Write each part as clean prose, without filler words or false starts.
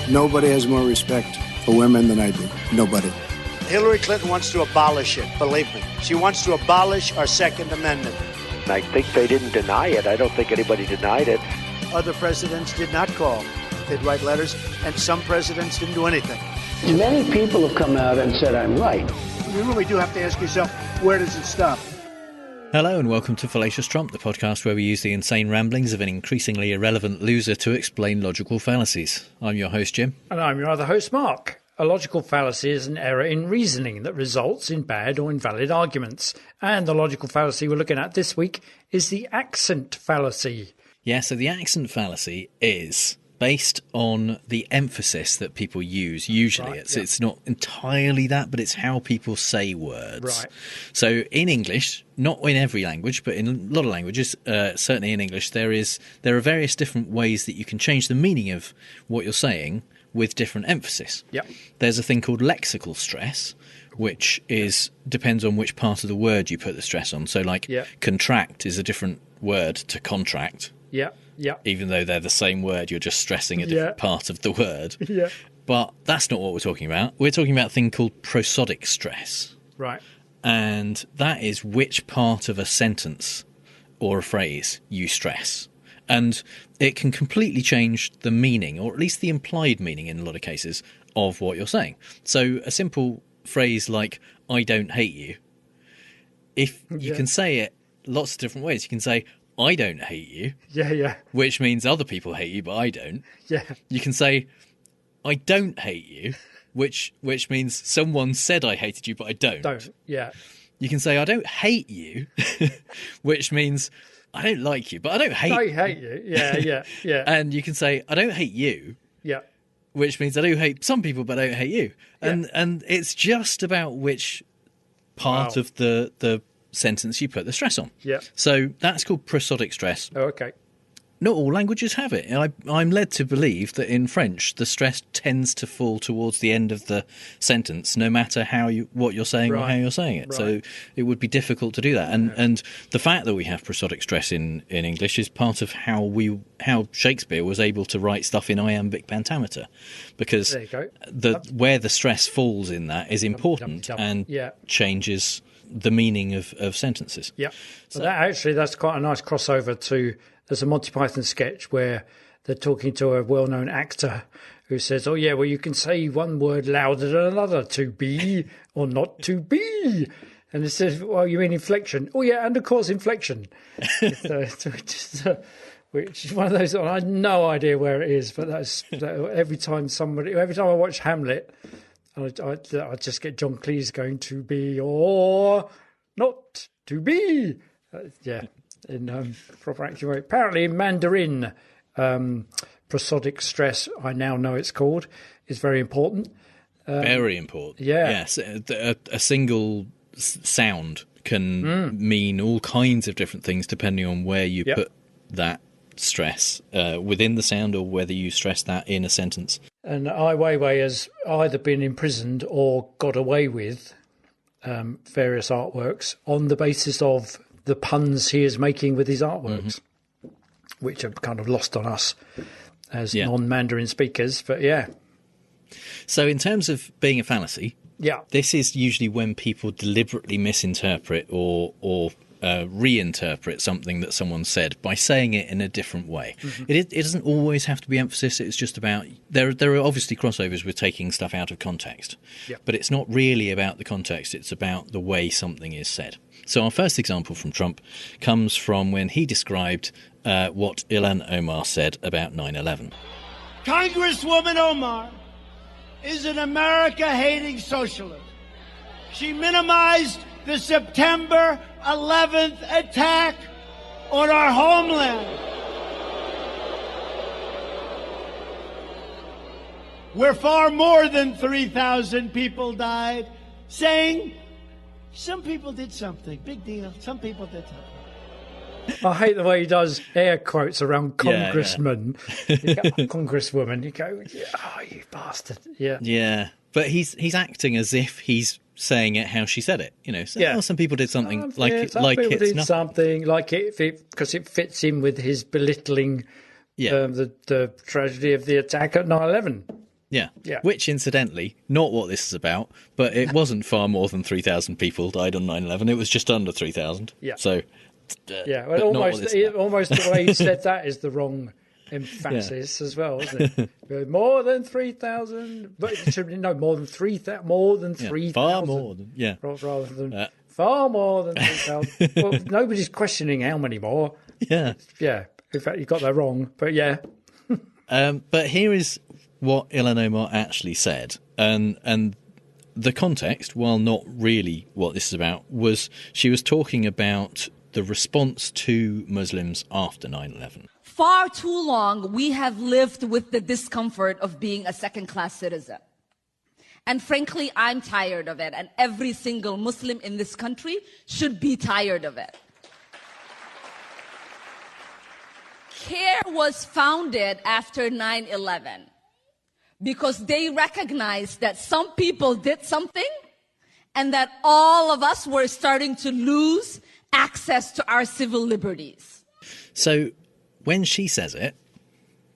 Nobody has more respect for women than I do. Nobody. Hillary Clinton wants to abolish it, believe me. She wants to abolish our Second Amendment. I think they didn't deny it. I don't think anybody denied it. Other presidents did not call. They'd write letters, and some presidents didn't do anything. Many people have come out and said I'm right. You really do have to ask yourself, where does it stop? Hello and welcome to Fallacious Trump, the podcast where we use the insane ramblings of an increasingly irrelevant loser to explain logical fallacies. I'm your host, Jim. And I'm your other host, Mark. A logical fallacy is an error in reasoning that results in bad or invalid arguments. And the logical fallacy we're looking at this week is the accent fallacy. Yeah, so the accent fallacy is based on the emphasis that people use. Usually it's not entirely that, but it's how people say words. Right. So in English, not in every language, but in a lot of languages, certainly in English, there are various different ways that you can change the meaning of what you're saying with different emphasis. Yep. There's a thing called lexical stress, which depends on which part of the word you put the stress on. So contract is a different word to contract. Yeah. Yeah. Even though they're the same word, you're just stressing a different part of the word. Yeah. But that's not what we're talking about. We're talking about a thing called prosodic stress. Right. And that is which part of a sentence or a phrase you stress. And it can completely change the meaning, or at least the implied meaning in a lot of cases, of what you're saying. So a simple phrase like, I don't hate you, if you can say it lots of different ways. You can say, I don't hate you. Yeah. Which means other people hate you, but I don't. Yeah. You can say, I don't hate you, which means someone said I hated you, but I don't. Don't. Yeah. You can say, I don't hate you, which means I don't like you, but I don't hate you. I hate you. Yeah. And you can say, I don't hate you. Yeah. Which means I do hate some people, but I don't hate you. And it's just about which part of the sentence you put the stress on. Yeah. So that's called prosodic stress. Oh, okay. Not all languages have it. I'm led to believe that in French, the stress tends to fall towards the end of the sentence, no matter what you're saying or how you're saying it. Right. So it would be difficult to do that. And the fact that we have prosodic stress in English is part of how Shakespeare was able to write stuff in iambic pentameter, because where the stress falls in that is important and changes the meaning of sentences. Yeah. So that's quite a nice crossover to. There's a Monty Python sketch where they're talking to a well-known actor who says, oh, yeah, well, you can say one word louder than another, to be or not to be. And it says, well, you mean inflection? Oh, yeah, and of course, inflection. Which is one of those, I have no idea where it is, but every time I watch Hamlet, I just get John Cleese going, to be or not to be. In proper accurate way. Apparently in Mandarin, prosodic stress, I now know it's called, is very important. Very important. Yeah. Yes, a single sound can mean all kinds of different things depending on where you put that stress within the sound or whether you stress that in a sentence. And Ai Weiwei has either been imprisoned or got away with various artworks on the basis of the puns he is making with his artworks, which are kind of lost on us as non-Mandarin speakers. But So in terms of being a fallacy, this is usually when people deliberately misinterpret or reinterpret something that someone said by saying it in a different way. It doesn't always have to be emphasis. It's just about there are obviously crossovers with taking stuff out of context, but it's not really about the context. It's about the way something is said. So our first example from Trump comes from when he described what Ilhan Omar said about 9/11. Congresswoman Omar is an America-hating socialist. She minimized the September 11th attack on our homeland, where far more than 3,000 people died, saying some people did something. Big deal. Some people did something. I hate the way he does air quotes around congressman. You go, congresswoman. You go, oh, you bastard. Yeah. But he's acting as if he's saying it how she said it. So, some people did something like it's nothing. Something like it because it fits in with his belittling the tragedy of the attack at 9/11. Yeah. Which, incidentally, not what this is about, but it wasn't far more than 3,000 people died on 9/11. It was just under 3,000. Yeah. So, well, almost the way you said that is the wrong emphasis as well, isn't it? More than 3,000, but it should be more than 3,000. More than 3,000. Far more than, rather than far more than 3,000. Well, nobody's questioning how many more. Yeah. Yeah. In fact, you got that wrong, but yeah. But here is what Ilhan Omar actually said, and the context, while not really what this is about, was she was talking about the response to Muslims after 9/11. Far too long, we have lived with the discomfort of being a second-class citizen. And frankly, I'm tired of it, and every single Muslim in this country should be tired of it. CARE was founded after 9/11 because they recognized that some people did something and that all of us were starting to lose access to our civil liberties. So when she says it,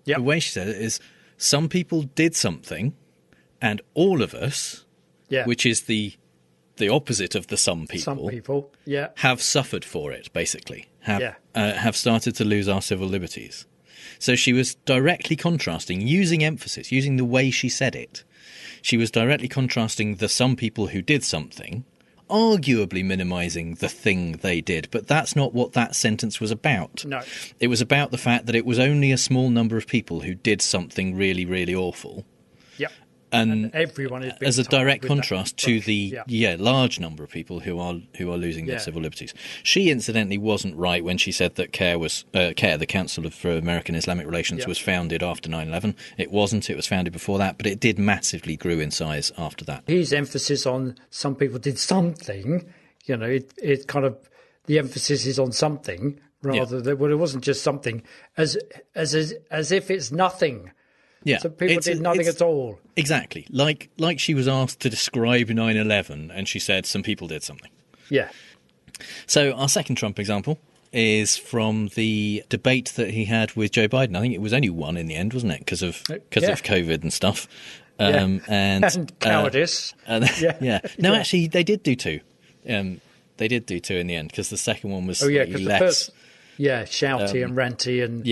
the way she says it is some people did something and all of us, which is the opposite of the some people, have suffered for it, basically, have started to lose our civil liberties. So she was directly contrasting, using emphasis, using the way she said it. She was directly contrasting the some people who did something, arguably minimising the thing they did, but that's not what that sentence was about. No. It was about the fact that it was only a small number of people who did something really, really awful. And everyone is as a direct contrast to the large number of people who are losing their civil liberties. She incidentally wasn't right when she said that CARE was the Council for American Islamic Relations was founded after 9/11. It wasn't. It was founded before that, but it did massively grew in size after that. His emphasis on some people did something, it kind of the emphasis is on something rather than it wasn't just something as if it's nothing. Yeah, so people did nothing at all. Exactly. Like she was asked to describe 9/11 and she said some people did something. Yeah. So our second Trump example is from the debate that he had with Joe Biden. I think it was only one in the end, wasn't it? Because of COVID and stuff. And cowardice. No, actually, they did do two. They did do two in the end because the second one was because the first... shouty and ranty and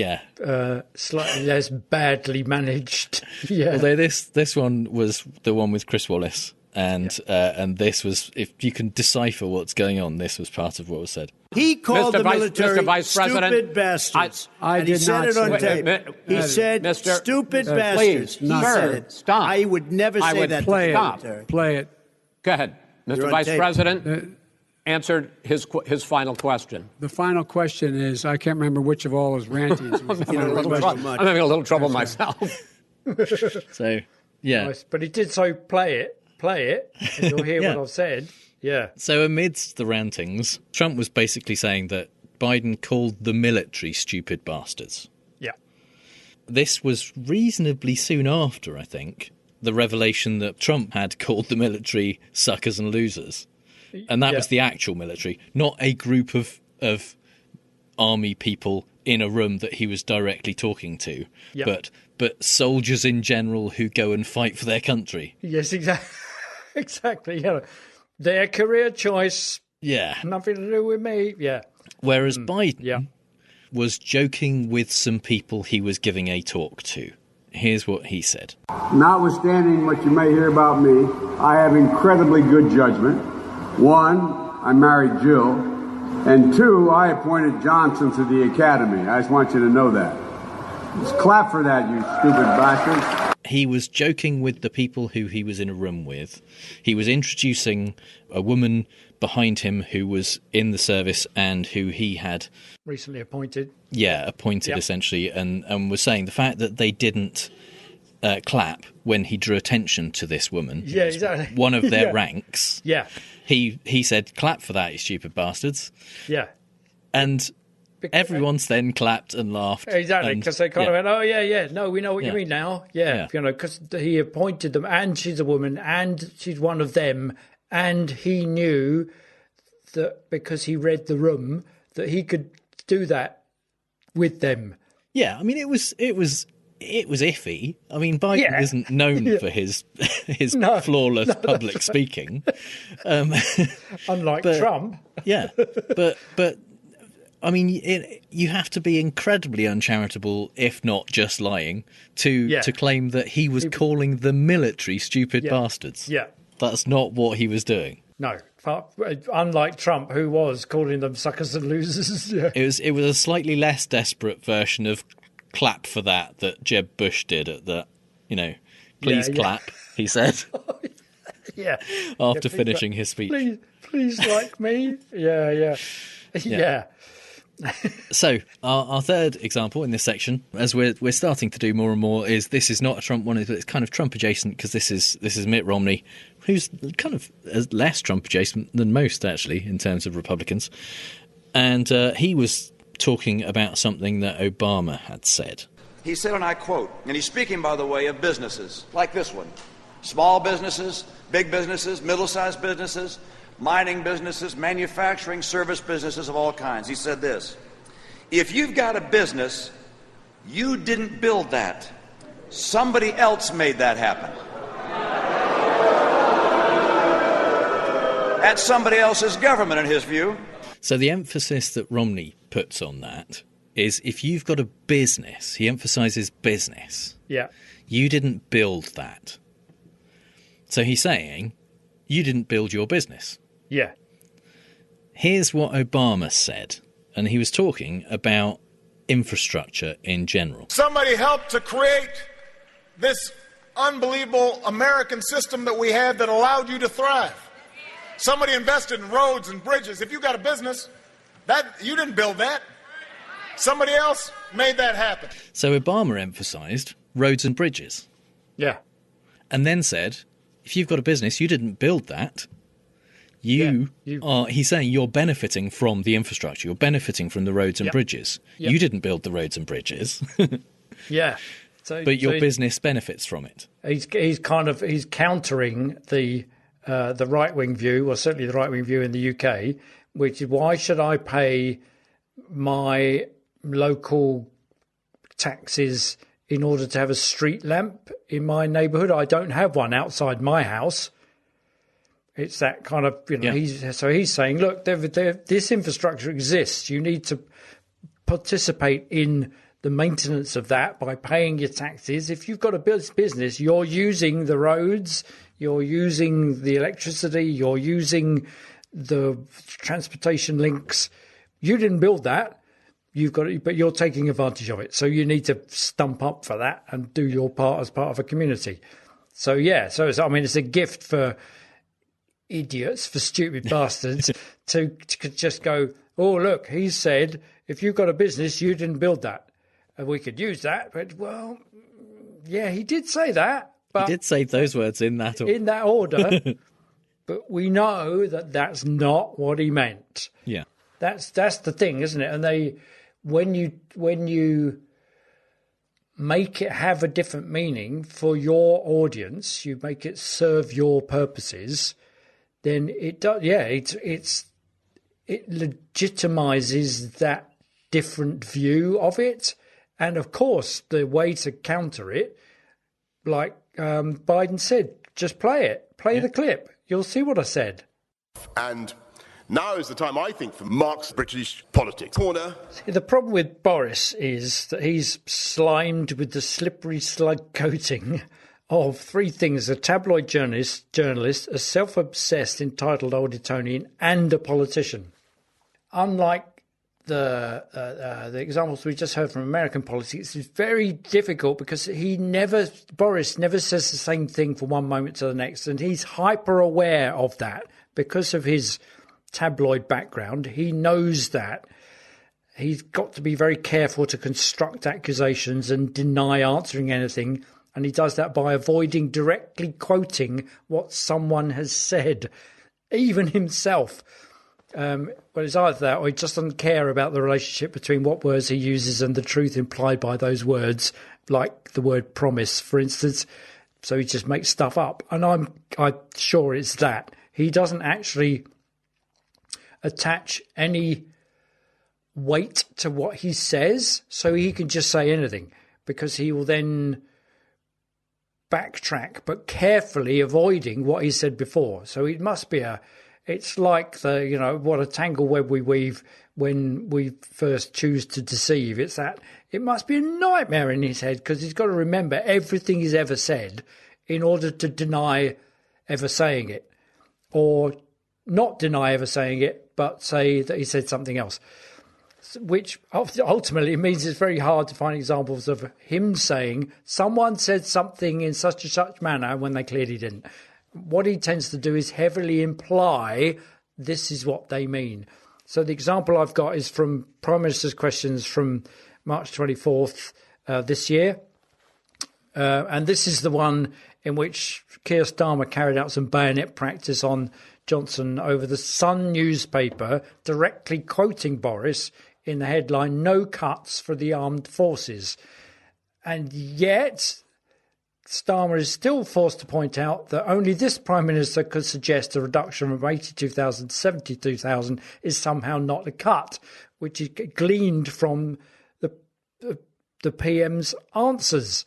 slightly less badly managed. Although this one was the one with Chris Wallace, and this was, if you can decipher what's going on, this was part of what was said. He called the military Mr. Vice President, stupid bastards. I did said not it on say tape. He said stupid bastards. Please, sir, stop. I would never say that. Play it. Play it. Go ahead, Mr. Vice President. Answered his final question. The final question is, I can't remember which of all his rantings. I'm having a little trouble myself. So, yeah. Nice. But he did so play it, and you'll hear what I've said. Yeah. So amidst the rantings, Trump was basically saying that Biden called the military stupid bastards. Yeah. This was reasonably soon after, I think, the revelation that Trump had called the military suckers and losers. And that was the actual military, not a group of army people in a room that he was directly talking to, but soldiers in general who go and fight for their country. Yes, exactly. Their career choice. Yeah. Nothing to do with me. Yeah. Whereas Biden was joking with some people he was giving a talk to. Here's what he said. Notwithstanding what you may hear about me, I have incredibly good judgment. One, I married Jill, and two, I appointed Johnson to the academy. I just want you to know that. Just clap for that, you stupid bastards. He was joking with the people who he was in a room with. He was introducing a woman behind him who was in the service and who he had... recently appointed. Yeah, appointed essentially, and was saying the fact that they didn't clap when he drew attention to this woman, exactly. one of their ranks. Yeah. He said, clap for that, you stupid bastards. Yeah. And everyone's then clapped and laughed. Exactly, because they kind of went, oh, no, we know what you mean now. Yeah. Because he appointed them, and she's a woman, and she's one of them, and he knew that because he read the room, that he could do that with them. Yeah, I mean, it was it was iffy. I mean, Biden isn't known for his flawless public speaking. Unlike Trump. Yeah, but I mean, you have to be incredibly uncharitable, if not just lying, to claim that he was calling the military stupid bastards. Yeah. That's not what he was doing. No. Unlike Trump, who was calling them suckers and losers. Yeah. It was a slightly less desperate version of clap for that Jeb Bush did at the, please clap, he said. After finishing his speech. Please like me. Yeah. So our third example in this section, as we're starting to do more and more, is this is not a Trump one, it's kind of Trump adjacent, because this is Mitt Romney, who's kind of less Trump adjacent than most, actually, in terms of Republicans. And he was talking about something that Obama had said. He said, and I quote, and he's speaking, by the way, of businesses like this one: small businesses, big businesses, middle-sized businesses, mining businesses, manufacturing, service businesses of all kinds. He said this: if you've got a business, you didn't build that. Somebody else made that happen. That's somebody else's government, in his view. So the emphasis that Romney puts on that is, if you've got a business, he emphasises business. Yeah. You didn't build that. So he's saying, you didn't build your business. Yeah. Here's what Obama said, and he was talking about infrastructure in general. Somebody helped to create this unbelievable American system that we have that allowed you to thrive. Somebody invested in roads and bridges. If you got a business, that you didn't build that. Somebody else made that happen. So Obama emphasised roads and bridges. Yeah. And then said, if you've got a business, you didn't build that. He's saying you're benefiting from the infrastructure. You're benefiting from the roads and bridges. You didn't build the roads and bridges. Yeah. But your business benefits from it. He's countering the right-wing view, or certainly the right-wing view in the UK, which is, why should I pay my local taxes in order to have a street lamp in my neighbourhood? I don't have one outside my house. It's that kind of, he's saying, look, this infrastructure exists. You need to participate in the maintenance of that by paying your taxes. If you've got a business, you're using the roads, you're using the electricity, you're using the transportation links. You didn't build that. You've got it, but you're taking advantage of it. So you need to stump up for that and do your part as part of a community. So it's a gift for idiots, for stupid bastards to just go, oh, look, he said, if you've got a business, you didn't build that. And we could use that. But, well, yeah, he did say that. But he did say those words in that order. In that order. But we know that that's not what he meant. Yeah. That's the thing, isn't it? And when you make it have a different meaning for your audience, you make it serve your purposes, then it does. Yeah, it legitimizes that different view of it. And of course, the way to counter it, like Biden said, just play it, the clip. You'll see what I said. And now is the time, I think, for Mark's British politics. The problem with Boris is that he's slimed with the slippery slug coating of three things: a tabloid journalist, a self-obsessed entitled old-Etonian, and a politician. Unlike the examples we just heard from American politics, it's very difficult because Boris never says the same thing from one moment to the next, and he's hyper aware of that because of his tabloid background. He knows that. He's got to be very careful to construct accusations and deny answering anything, and he does that by avoiding directly quoting what someone has said, even himself. But it's either that or he just doesn't care about the relationship between what words he uses and the truth implied by those words, like the word promise, for instance. So he just makes stuff up. And I'm sure it's that. He doesn't actually attach any weight to what he says, so he can just say anything. because he will then backtrack, but carefully avoiding what he said before. So it must be it's like what a tangle web we weave when we first choose to deceive. It's that it must be a nightmare in his head, because he's got to remember everything he's ever said in order to deny ever saying it, or not deny ever saying it, but say that he said something else, which ultimately means it's very hard to find examples of him saying someone said something in such and such manner when they clearly didn't. What he tends to do is heavily imply this is what they mean. So the example I've got is from Prime Minister's questions from March 24th this year. And this is the one in which Keir Starmer carried out some bayonet practice on Johnson over the Sun newspaper, directly quoting Boris in the headline, "No cuts for the armed forces." And yet Starmer is still forced to point out that only this Prime Minister could suggest a reduction from 82,000 to 72,000 is somehow not a cut, which is gleaned from the PM's answers.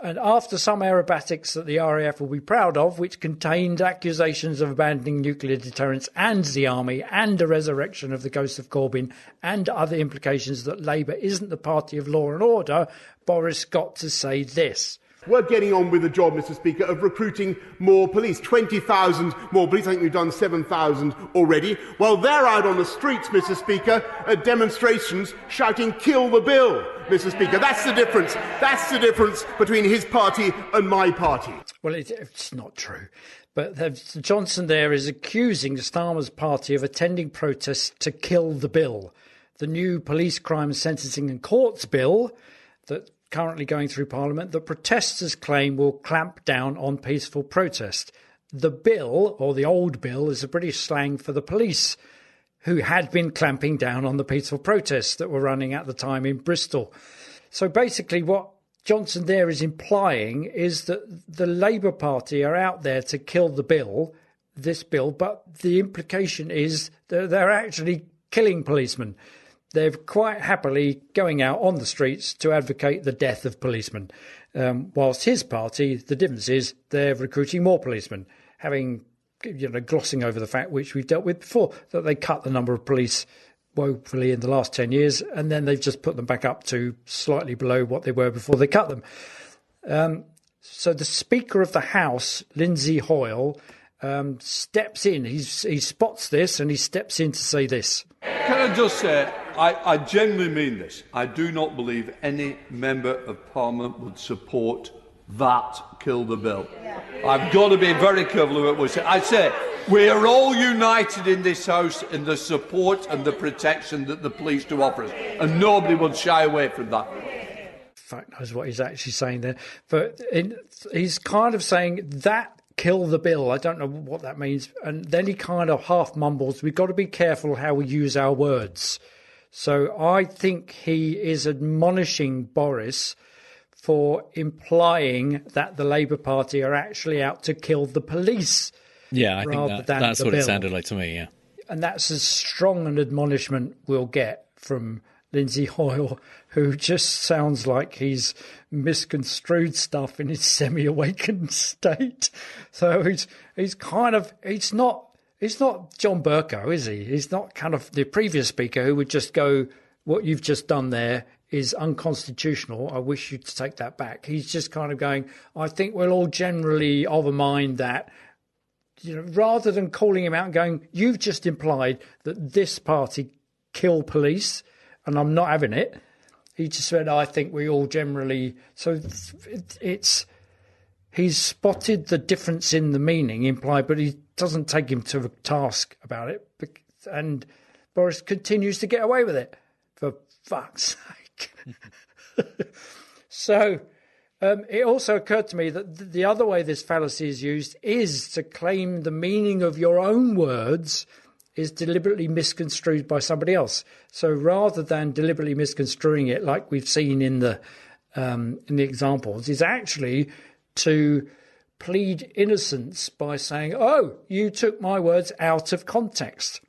And after some aerobatics that the RAF will be proud of, which contained accusations of abandoning nuclear deterrence and the army and a resurrection of the ghost of Corbyn and other implications that Labour isn't the party of law and order, Boris got to say this. We're getting on with the job, Mr. Speaker, of recruiting more police. 20,000 more police. I think we've done 7,000 already. While they're out on the streets, Mr. Speaker, at demonstrations shouting, "Kill the bill," Mr. Speaker. That's the difference. That's the difference between his party and my party. Well, it's not true. But Johnson there is accusing Starmer's party of attending protests to kill the bill. The new Police Crime Sentencing and Courts Bill that currently going through Parliament, the protesters claim will clamp down on peaceful protest. The bill, or the old bill, is a British slang for the police, who had been clamping down on the peaceful protests that were running at the time in Bristol. So basically what Johnson there is implying is that the Labour Party are out there to kill this bill, but the implication is that they're actually killing policemen. They're quite happily going out on the streets to advocate the death of policemen, whilst his party, the difference is they're recruiting more policemen, glossing over the fact which we've dealt with before, that they cut the number of police woefully in the last 10 years, and then they've just put them back up to slightly below what they were before they cut them. So the Speaker of the House, Lindsay Hoyle, steps in. He spots this and he steps in to say this. Can I just say, I genuinely mean this. I do not believe any member of Parliament would support that kill the bill. I've got to be very careful about what we say. I say we are all united in this House in the support and the protection that the police do offer us, and nobody would shy away from that. Fuck knows what he's actually saying there. But he's kind of saying that kill the bill. I don't know what that means. And then he kind of half mumbles, we've got to be careful how we use our words. So I think he is admonishing Boris for implying that the Labour Party are actually out to kill the police. Yeah, I think that's what it sounded like to me, yeah. And that's as strong an admonishment we'll get from Lindsay Hoyle, who just sounds like he's misconstrued stuff in his semi-awakened state. So he's not John Bercow, is he? He's not kind of the previous speaker who would just go, what you've just done there is unconstitutional. I wish you to take that back. He's just kind of going, I think we're all generally of a mind that, rather than calling him out and going, you've just implied that this party kill police and I'm not having it. He just said, I think we all generally... So he's spotted the difference in the meaning implied, but he doesn't take him to task about it. And Boris continues to get away with it, for fuck's sake. So it also occurred to me that the other way this fallacy is used is to claim the meaning of your own words is deliberately misconstrued by somebody else. So rather than deliberately misconstruing it like we've seen in the examples, is actually to plead innocence by saying, oh, you took my words out of context.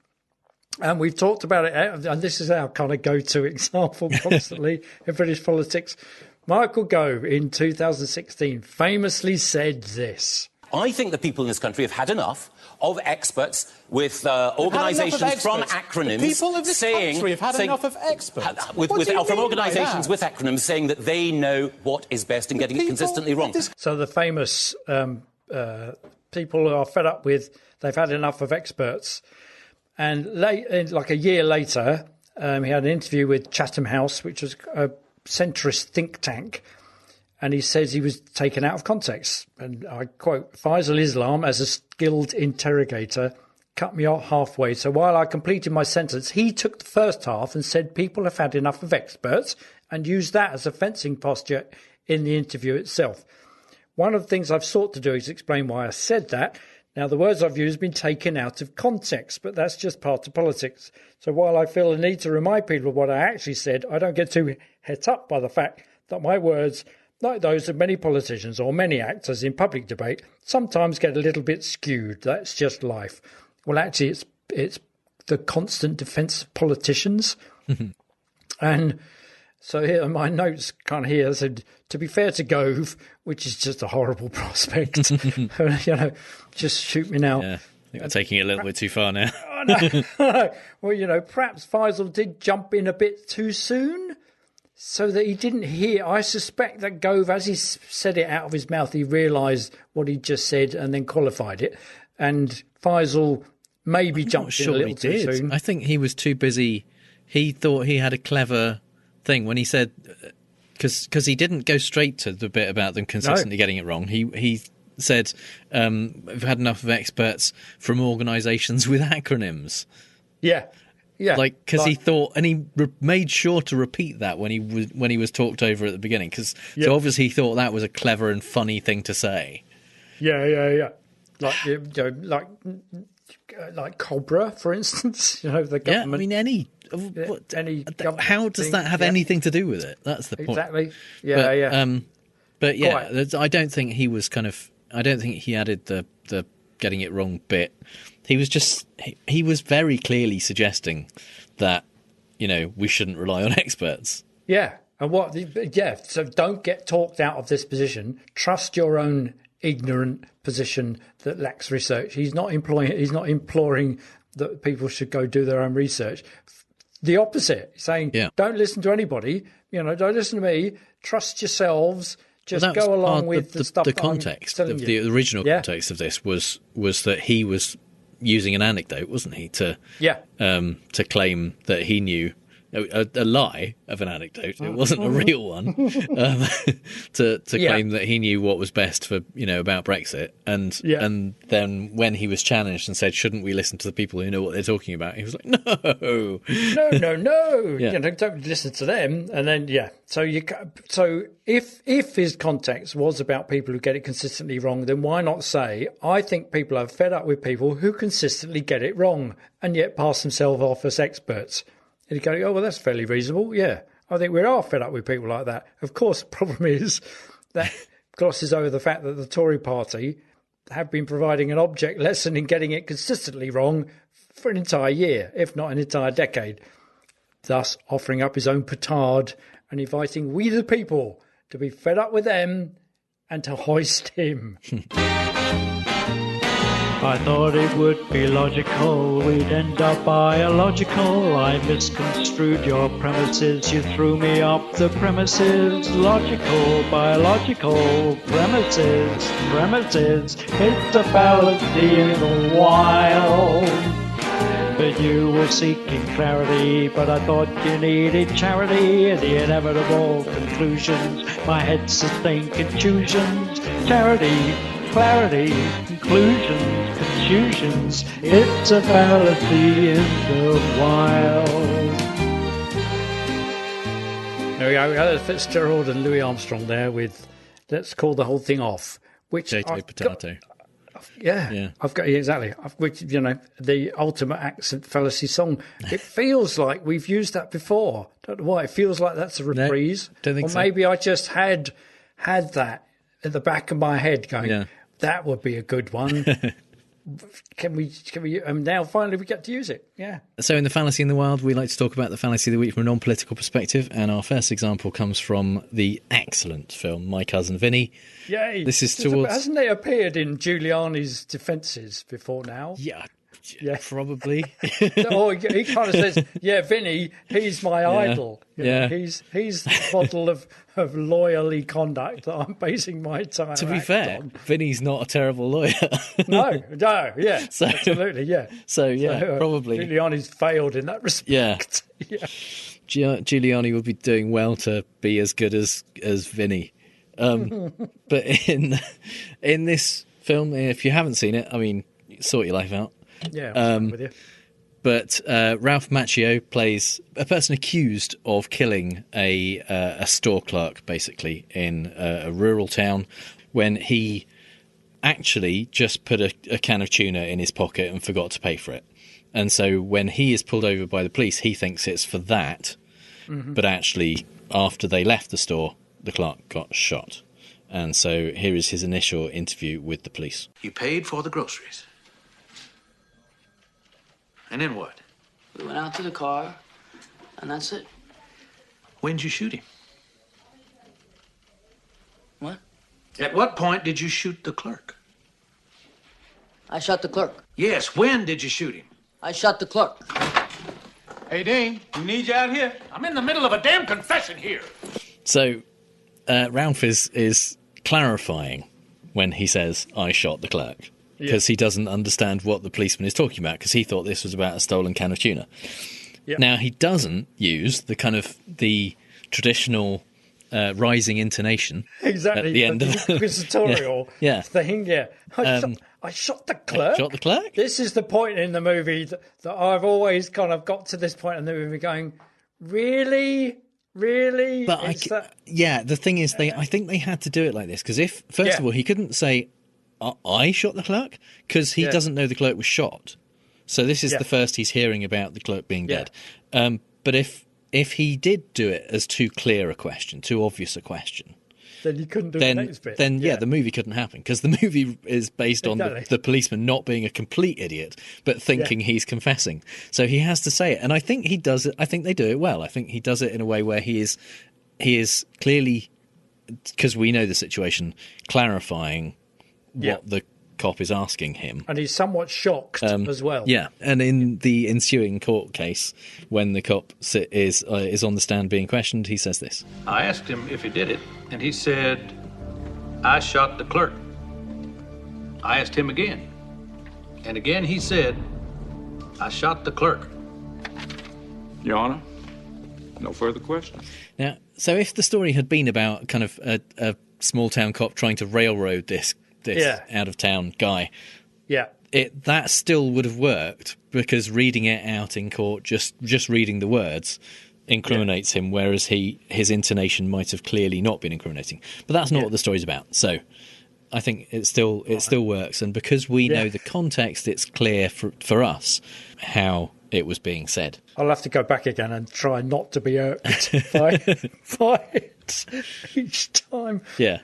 And we've talked about it, and this is our kind of go-to example constantly in British politics. Michael Gove in 2016 famously said this. I think the people in this country have had enough of experts with organisations from acronyms. The people of this country have had enough of experts. From organisations with acronyms saying that they know what is best and getting it consistently wrong. So the famous people who are fed up with, they've had enough of experts. And like a year later, he had an interview with Chatham House, which was a centrist think tank. And he says he was taken out of context. And I quote, Faisal Islam, as a skilled interrogator, cut me off halfway. So while I completed my sentence, he took the first half and said people have had enough of experts and used that as a fencing posture in the interview itself. One of the things I've sought to do is explain why I said that. Now, the words I've used have been taken out of context, but that's just part of politics. So while I feel the need to remind people of what I actually said, I don't get too het up by the fact that my words, like those of many politicians or many actors in public debate, sometimes get a little bit skewed. That's just life. Well, actually, it's the constant defence of politicians. And so here are my notes kind of here. I said, to be fair to Gove, which is just a horrible prospect, just shoot me now. Yeah, I think we're taking it a little bit too far now. Well, perhaps Faisal did jump in a bit too soon so that he didn't hear. I suspect that Gove, as he said it out of his mouth, he realised what he just said and then qualified it. And Faisal maybe jumped in a little too soon. I think he was too busy. He thought he had a clever thing when he said, because he didn't go straight to the bit about them consistently getting it wrong. He said, we've had enough of experts from organisations with acronyms. Yeah. Because he thought, and he made sure to repeat that when he was talked over at the beginning. So obviously he thought that was a clever and funny thing to say. Yeah. Like Cobra, for instance. The government. Yeah, I mean any. How does that have anything to do with it? That's the point. Exactly. Yeah. But yeah, I don't think he was I don't think he added the getting it wrong bit. He was just he was very clearly suggesting that we shouldn't rely on experts. Yeah, and so don't get talked out of this position. Trust your own ignorant position that lacks research. He's not imploring that people should go do their own research. The opposite, saying don't listen to anybody. Don't listen to me. Trust yourselves. Just go along with the stuff. The context of the original context of this was that he was using an anecdote, wasn't he, to claim that he knew a lie of an anecdote. It wasn't a real one. To claim that he knew what was best for about Brexit, and then when he was challenged and said, "Shouldn't we listen to the people who know what they're talking about?" He was like, "No, no. Don't listen to them." And then so if his context was about people who get it consistently wrong, then why not say, "I think people are fed up with people who consistently get it wrong and yet pass themselves off as experts." And you go, oh, well, that's fairly reasonable. Yeah, I think we are fed up with people like that. Of course, the problem is that glosses over the fact that the Tory party have been providing an object lesson in getting it consistently wrong for an entire year, if not an entire decade, thus offering up his own petard and inviting we the people to be fed up with them and to hoist him. I thought it would be logical, we'd end up biological. I misconstrued your premises, you threw me off the premises. Logical, biological, premises. It's a fallacy in the wild. But you were seeking clarity, but I thought you needed charity. The inevitable conclusions, my head sustained contusions. Charity, clarity, conclusions, confusions. It's a fallacy in the wild. There we go. We had Fitzgerald and Louis Armstrong there with "Let's Call the Whole Thing Off," which Potato. I've got exactly. Which the ultimate accent fallacy song. It feels like we've used that before. Don't know why. It feels like that's a reprise. No, don't think so. Or maybe I just had that at the back of my head going. Yeah. That would be a good one. can we now finally we get to use it. Yeah. So in the Fallacy in the Wild, we like to talk about the fallacy of the week from a non-political perspective, and our first example comes from the excellent film My Cousin Vinny. Yay. This is towards... Hasn't it appeared in Giuliani's defences before now? Yeah, probably. Oh, he kind of says, "Yeah, Vinny, he's my idol. You know, he's the model of loyally conduct that I'm basing my entire To be fair, on." Vinny's not a terrible lawyer. No, yeah, absolutely, yeah. So probably Giuliani's failed in that respect. Yeah. Giuliani would be doing well to be as good as Vinny. But in this film, if you haven't seen it, I mean, sort your life out. Yeah, I'm with you. But Ralph Macchio plays a person accused of killing a store clerk, basically, in a rural town, when he actually just put a can of tuna in his pocket and forgot to pay for it. And so when he is pulled over by the police, he thinks it's for that. Mm-hmm. But actually, after they left the store, the clerk got shot. And so here is his initial interview with the police. You paid for the groceries. And then what? We went out to the car, and that's it. When did you shoot him? What? At what point did you shoot the clerk? I shot the clerk. Yes, when did you shoot him? I shot the clerk. Hey, Dean, we need you out here. I'm in the middle of a damn confession here. So Ralph is clarifying when he says, "I shot the clerk." Because he doesn't understand what the policeman is talking about, because he thought this was about a stolen can of tuna. Yep. Now, he doesn't use the traditional rising intonation exactly at the end of the inquisitorial thing. Yeah, I shot the clerk. Shot the clerk. This is the point in the movie that I've always kind of got to this point in the movie going, really. But the thing is, I think they had to do it like this, because if first of all he couldn't say, "I shot the clerk," because he doesn't know the clerk was shot. So this is the first he's hearing about the clerk being dead. But if he did do it as too clear a question, too obvious a question, then you couldn't do the next bit. Then the movie couldn't happen, because the movie is based on the policeman not being a complete idiot, but thinking he's confessing. So he has to say it, and I think he does it. I think they do it well. I think he does it in a way where he is clearly, because we know the situation, clarifying what the cop is asking him. And he's somewhat shocked as well. Yeah, and in the ensuing court case, when the cop is on the stand being questioned, he says this. I asked him if he did it, and he said, "I shot the clerk." I asked him again, and again he said, "I shot the clerk." Your Honor, no further questions. Now, so if the story had been about kind of a small-town cop trying to railroad this out-of-town guy, that still would have worked, because reading it out in court, just reading the words, incriminates him, whereas his intonation might have clearly not been incriminating. But that's not what the story's about. So I think it still works, and because we know the context, it's clear for us how it was being said. I'll have to go back again and try not to be irked by it each time. Yeah.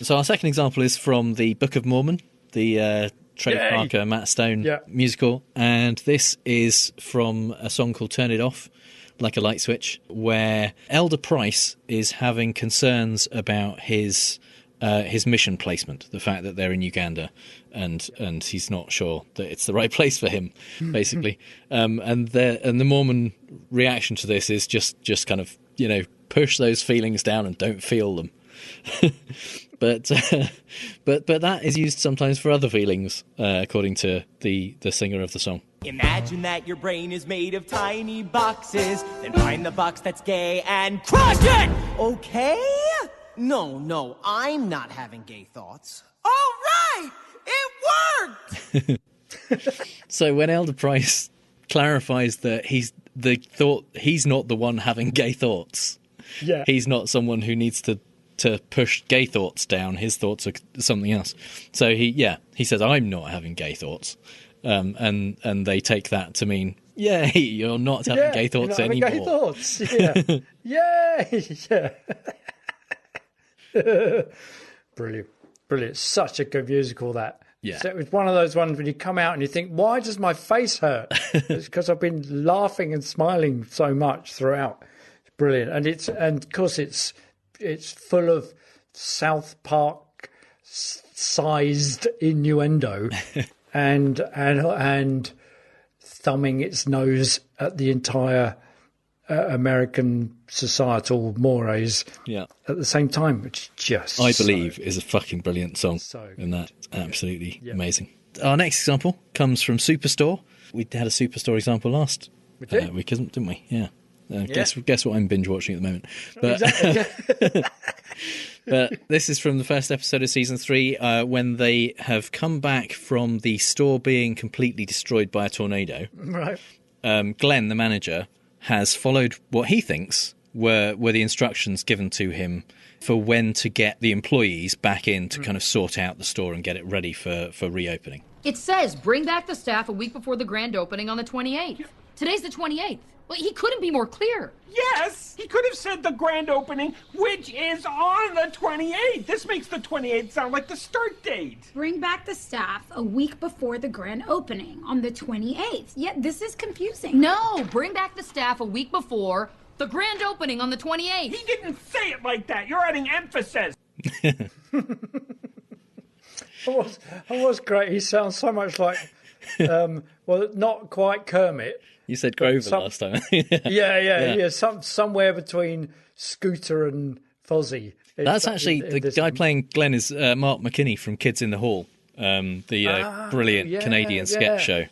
So our second example is from the Book of Mormon, the Trey Parker, Matt Stone musical, and this is from a song called "Turn It Off Like a Light Switch," where Elder Price is having concerns about his mission placement, the fact that they're in Uganda, and he's not sure that it's the right place for him, basically. And the Mormon reaction to this is just kind of, push those feelings down and don't feel them. But that is used sometimes for other feelings, according to the singer of the song. Imagine that your brain is made of tiny boxes, then find the box that's gay and crush it! Okay? No, I'm not having gay thoughts. All right! It worked! So when Elder Price clarifies that he's not the one having gay thoughts. Yeah. He's not someone who needs to push gay thoughts down. His thoughts are something else. So he says, "I'm not having gay thoughts." And they take that to mean, "Yay, you're not having gay thoughts anymore." Gay thoughts. Yeah. Yay. Yeah. Brilliant. Such a good musical, that. Yeah. So it's one of those ones when you come out and you think, why does my face hurt? It's because I've been laughing and smiling so much throughout. It's brilliant. And of course it's full of South Park sized innuendo and thumbing its nose at the entire American societal mores at the same time, which just I Believe is a fucking brilliant song, and that's absolutely amazing. Our next example comes from Superstore. We had a Superstore example last week, didn't we? Yeah. Guess what I'm binge watching at the moment. But, exactly. But this is from the first episode of season 3, when they have come back from the store being completely destroyed by a tornado. Right. Glenn, the manager, has followed what he thinks were the instructions given to him for when to get the employees back in to kind of sort out the store and get it ready for reopening. It says bring back the staff a week before the grand opening on the 28th. Today's the 28th. Well, he couldn't be more clear. Yes, he could have said the grand opening, which is on the 28th. This makes the 28th sound like the start date. Bring back the staff a week before the grand opening on the 28th. Yeah, this is confusing. No, bring back the staff a week before the grand opening on the 28th. He didn't say it like that. You're adding emphasis. It was great. He sounds so much like, well, not quite Kermit. You said Grover last time. Yeah. Somewhere between Scooter and Fozzie. That's actually the guy playing Glenn is Mark McKinney from Kids in the Hall, the brilliant Canadian sketch show.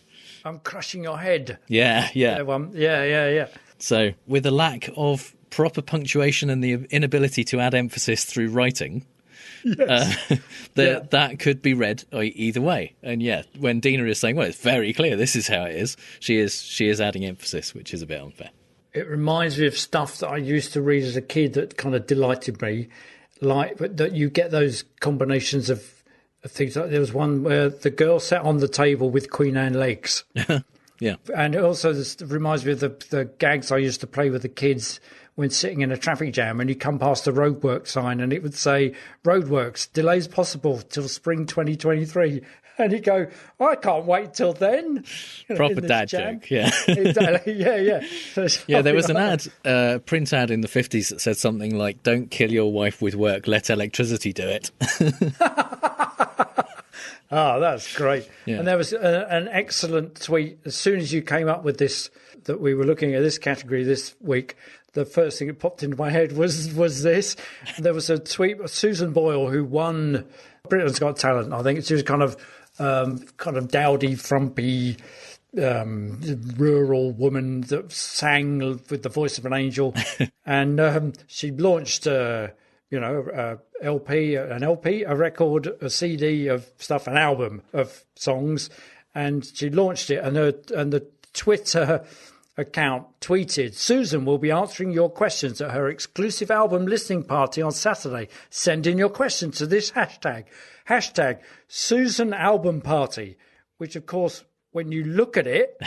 I'm crushing your head. Yeah. Yeah. So, with a lack of proper punctuation and the inability to add emphasis through writing, that could be read either way. And when Dina is saying, well, it's very clear, this is how it is, she is adding emphasis, which is a bit unfair. It reminds me of stuff that I used to read as a kid that kind of delighted me, like that you get those combinations of things. Like there was one where the girl sat on the table with Queen Anne legs. Yeah. And also this reminds me of the gags I used to play with the kids when sitting in a traffic jam and you come past a roadworks sign and it would say, roadworks, delays possible till spring 2023. And you go, I can't wait till then. Proper dad joke, yeah. Yeah, there was an ad, print ad in the 50s that said something like, don't kill your wife with work, let electricity do it. Oh, that's great. Yeah. And there was an excellent tweet. As soon as you came up with this, that we were looking at this category this week, the first thing that popped into my head was this. There was a tweet of Susan Boyle, who won Britain's Got Talent. I think she was kind of dowdy, frumpy, rural woman that sang with the voice of an angel. And she launched a LP, a record, a CD of stuff, an album of songs, and she launched it. And the Twitter account tweeted, Susan will be answering your questions at her exclusive album listening party on Saturday. Send in your questions to this hashtag Susan Album Party, which of course, when you look at it,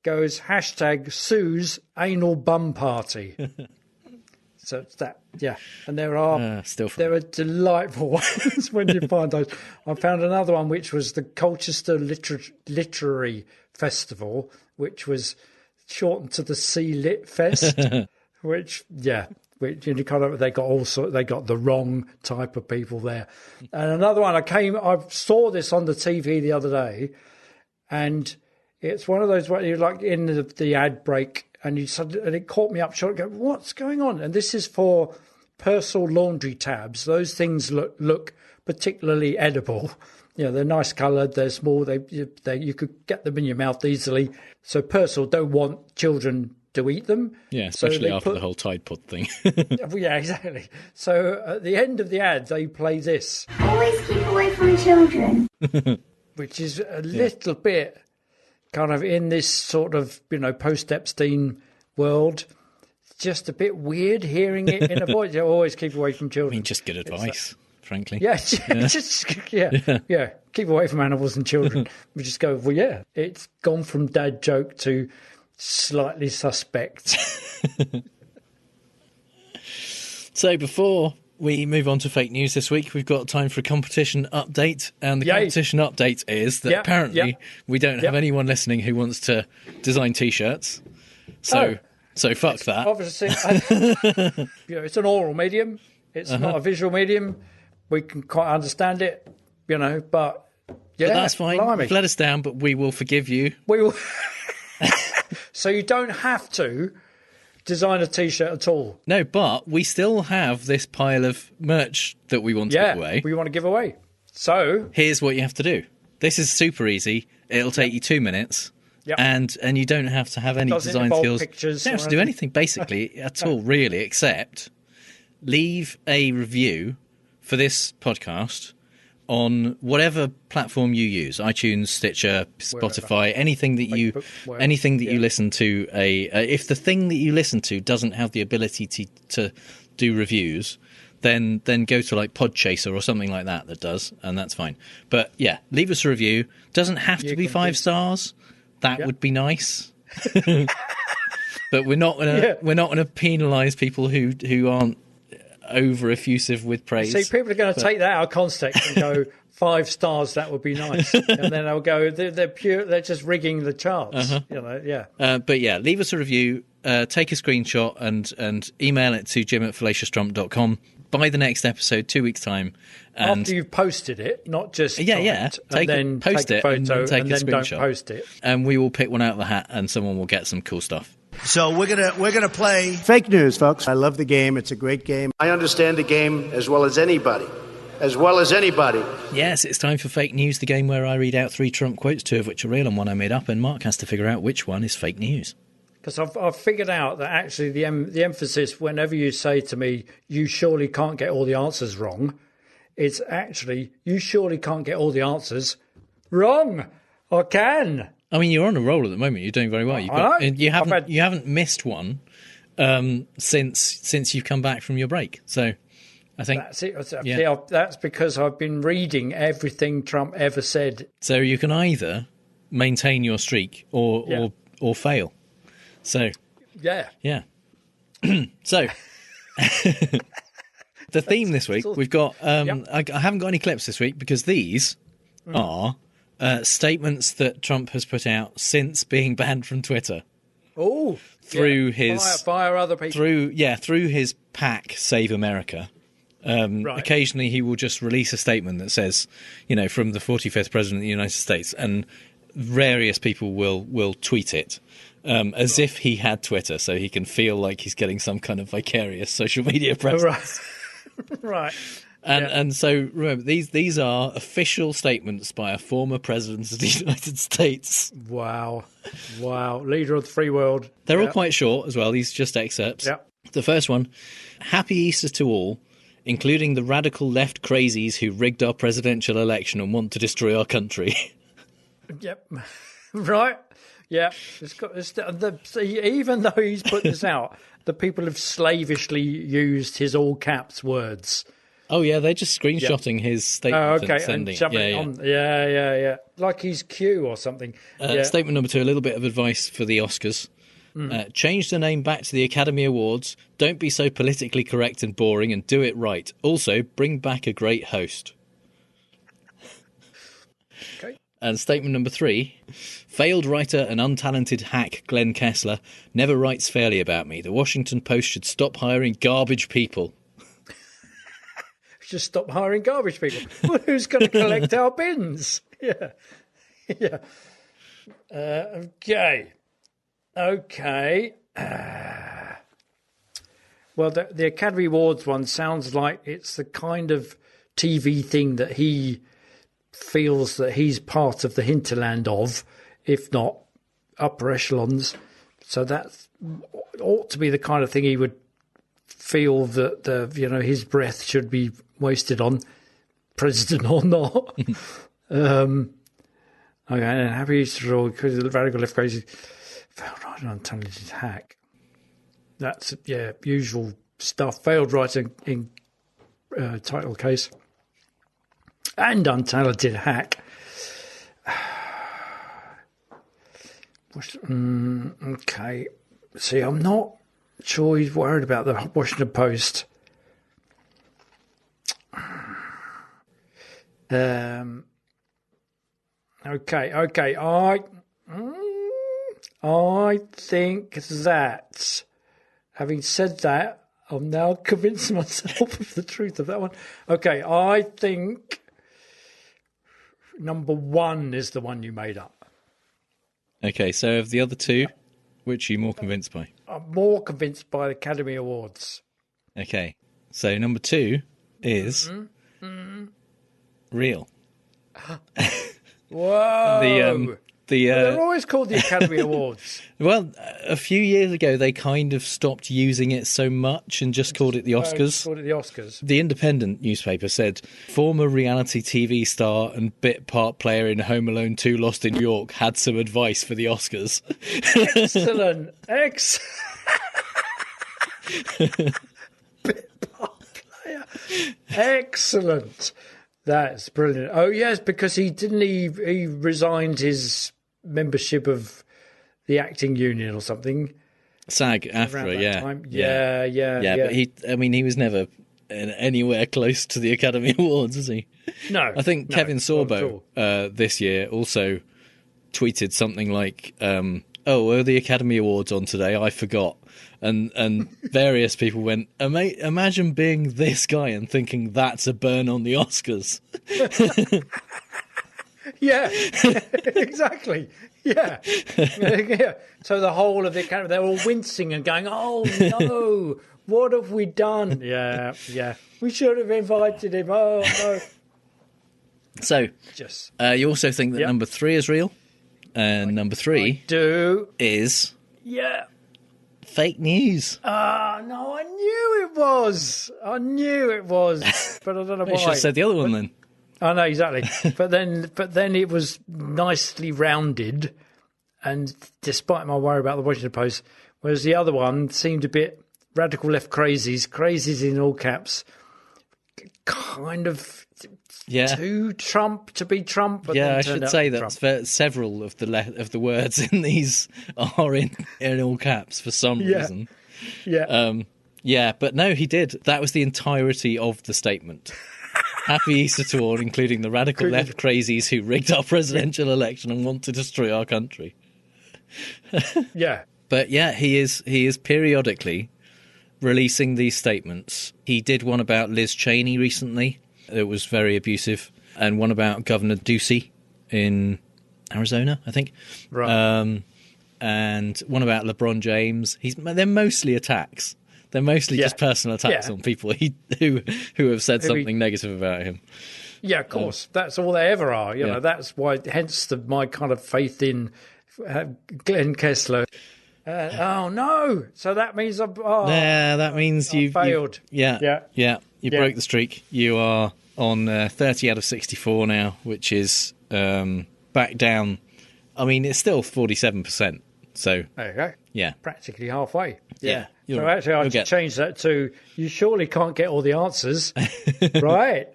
goes hashtag Sue's Anal Bum Party. So it's that, yeah. And there are delightful ones when you find those. I found another one, which was the Colchester Literary Festival, which was shortened to the Sea Lit Fest, which you kind of, they got the wrong type of people there. And another one, I saw this on the TV the other day, and it's one of those where you're like in the ad break. And it caught me up short. I go, what's going on? And this is for Persil laundry tabs. Those things look particularly edible. You know, they're nice coloured. They're small. You could get them in your mouth easily. So Persil don't want children to eat them. Yeah, especially after the whole Tide Pod thing. Yeah, exactly. So at the end of the ad, they play this. Always keep away from children. Which is a little bit kind of in this sort of, post-Epstein world. It's just a bit weird hearing it in a voice. You always keep away from children. I mean, just good advice, frankly. Yeah. Keep away from animals and children. We just go, it's gone from dad joke to slightly suspect. So before we move on to fake news this week. We've got time for a competition update, and the competition update is that apparently we don't have anyone listening who wants to design T-shirts. So fuck that. Obviously, it's an oral medium. It's not a visual medium. We can quite understand it, but that's fine. You've let us down, but we will forgive you. We will. So you don't have to design a T-shirt at all. No, but we still have this pile of merch that we want to give away. We want to give away. So here's what you have to do. This is super easy. It'll take you 2 minutes. Yep. And you don't have to have any design skills. Pictures you don't have to do anything basically at all, really, except leave a review for this podcast on whatever platform you use: iTunes, Stitcher, Spotify, anything that you listen to. If the thing that you listen to doesn't have the ability to do reviews, then go to like Podchaser or something like that does, and that's fine. But yeah, leave us a review. Doesn't have to be 5 stars. That would be nice. But we're not gonna penalise people who aren't over effusive with praise. See, people are going to take that out of context and go 5 stars. That would be nice, and then they'll go. They're pure. They're just rigging the charts. But yeah, leave us a review. Take a screenshot and email it to jim@fallaciousdrum.com by the next episode, 2 weeks' time. And after you've posted it, not just post it, and then take a screenshot. Don't post it. And we will pick one out of the hat, and someone will get some cool stuff. So we're gonna play fake news, folks. I love the game. It's a great game. I understand the game as well as anybody. Yes, it's time for fake news, the game where I read out 3 Trump quotes, 2 of which are real and 1 I made up, and Mark has to figure out which one is fake news. Because I've figured out that actually the emphasis whenever you say to me, you surely can't get all the answers wrong, it's actually, you surely can't get all the answers wrong. I can. I mean, you're on a roll at the moment. You're doing very well. You haven't missed one since you've come back from your break. So I think that's it. Yeah. That's because I've been reading everything Trump ever said. So you can either maintain your streak or fail. So yeah. So the theme this week, we've got. I haven't got any clips this week because these are statements that Trump has put out since being banned from Twitter. Oh, through his via other people. Through his PAC Save America. Occasionally, he will just release a statement that says, from the 45th president of the United States, and various people will tweet it. As if he had Twitter, so he can feel like he's getting some kind of vicarious social media presence. Right. And so remember, these are official statements by a former president of the United States. Wow, leader of the free world. They're all quite short as well. These are just excerpts. Yep. The first one: Happy Easter to all, including the radical left crazies who rigged our presidential election and want to destroy our country. Yep. Right. Yeah, even though he's put this out, the people have slavishly used his all caps words. Oh yeah, they're just screenshotting his statement and sending it. On. Yeah. Like he's Q or something. Statement number 2, a little bit of advice for the Oscars. Change the name back to the Academy Awards. Don't be so politically correct and boring, and do it right. Also, bring back a great host. Okay. And statement number 3, failed writer and untalented hack Glenn Kessler never writes fairly about me. The Washington Post should stop hiring garbage people. Just stop hiring garbage people. Well, who's going to collect our bins? Yeah. Okay. Well, the Academy Awards one sounds like it's the kind of TV thing that he feels that he's part of the hinterland of, if not upper echelons. So that ought to be the kind of thing he would feel that his breath should be wasted on, president or not. Okay, and happy Easter all, because the radical left crazy, failed writer, untalented hack. That's usual stuff. Failed writer in title case. And untalented hack. Okay. See, I'm not sure he's worried about the Washington Post. Okay. I think that, having said that, I'm now convincing myself of the truth of that one. Okay, I think number 1 is the one you made up. Okay, so of the other two, which are you more convinced by? I'm more convinced by the Academy Awards. Okay, so number 2 is real. Whoa! They're always called the Academy Awards. Well, a few years ago, they kind of stopped using it so much and just called it the Oscars. Called it the Oscars. The Independent newspaper said, former reality TV star and bit part player in Home Alone 2 Lost in New York had some advice for the Oscars. Excellent. Bit part player. Excellent. That's brilliant. Oh, yes, because he resigned his membership of the acting union or something. SAG-AFTRA, yeah. Yeah. But he was never anywhere close to the Academy Awards, is he? No. I think Kevin Sorbo this year also tweeted something like, are the Academy Awards on today? I forgot. And various people went, imagine being this guy and thinking that's a burn on the Oscars. Yeah, exactly. Yeah. So the whole of the Academy, they're all wincing and going, oh, no, what have we done? Yeah. We should have invited him. Oh, no. So, you also think that number 3 is real? And number 3 is... Yeah. Fake news. No, I knew it was. But I don't know why. You should have said the other one then. I know, exactly. but then it was nicely rounded, and despite my worry about the Washington Post, whereas the other one seemed a bit radical left crazies in all caps, kind of too Trump to be Trump. But I should say that several of the words in these are in all caps for some reason. Yeah. But no, he did. That was the entirety of the statement. Happy Easter to all, including the radical left crazies who rigged our presidential election and want to destroy our country. Yeah. But yeah, he is periodically releasing these statements. He did one about Liz Cheney recently. It was very abusive. And one about Governor Ducey in Arizona, I think. Right. And one about LeBron James. They're mostly attacks. They're mostly just personal attacks on people who have said something negative about him. Yeah, of course. That's all they ever are. You know, that's why, hence my kind of faith in Glenn Kessler. Oh, no. So that means that means you failed. You broke the streak. You are on 30 out of 64 now, which is back down. I mean, it's still 47%. So there you go. Yeah. Practically halfway. Yeah. So actually, I should change that to, you surely can't get all the answers, right?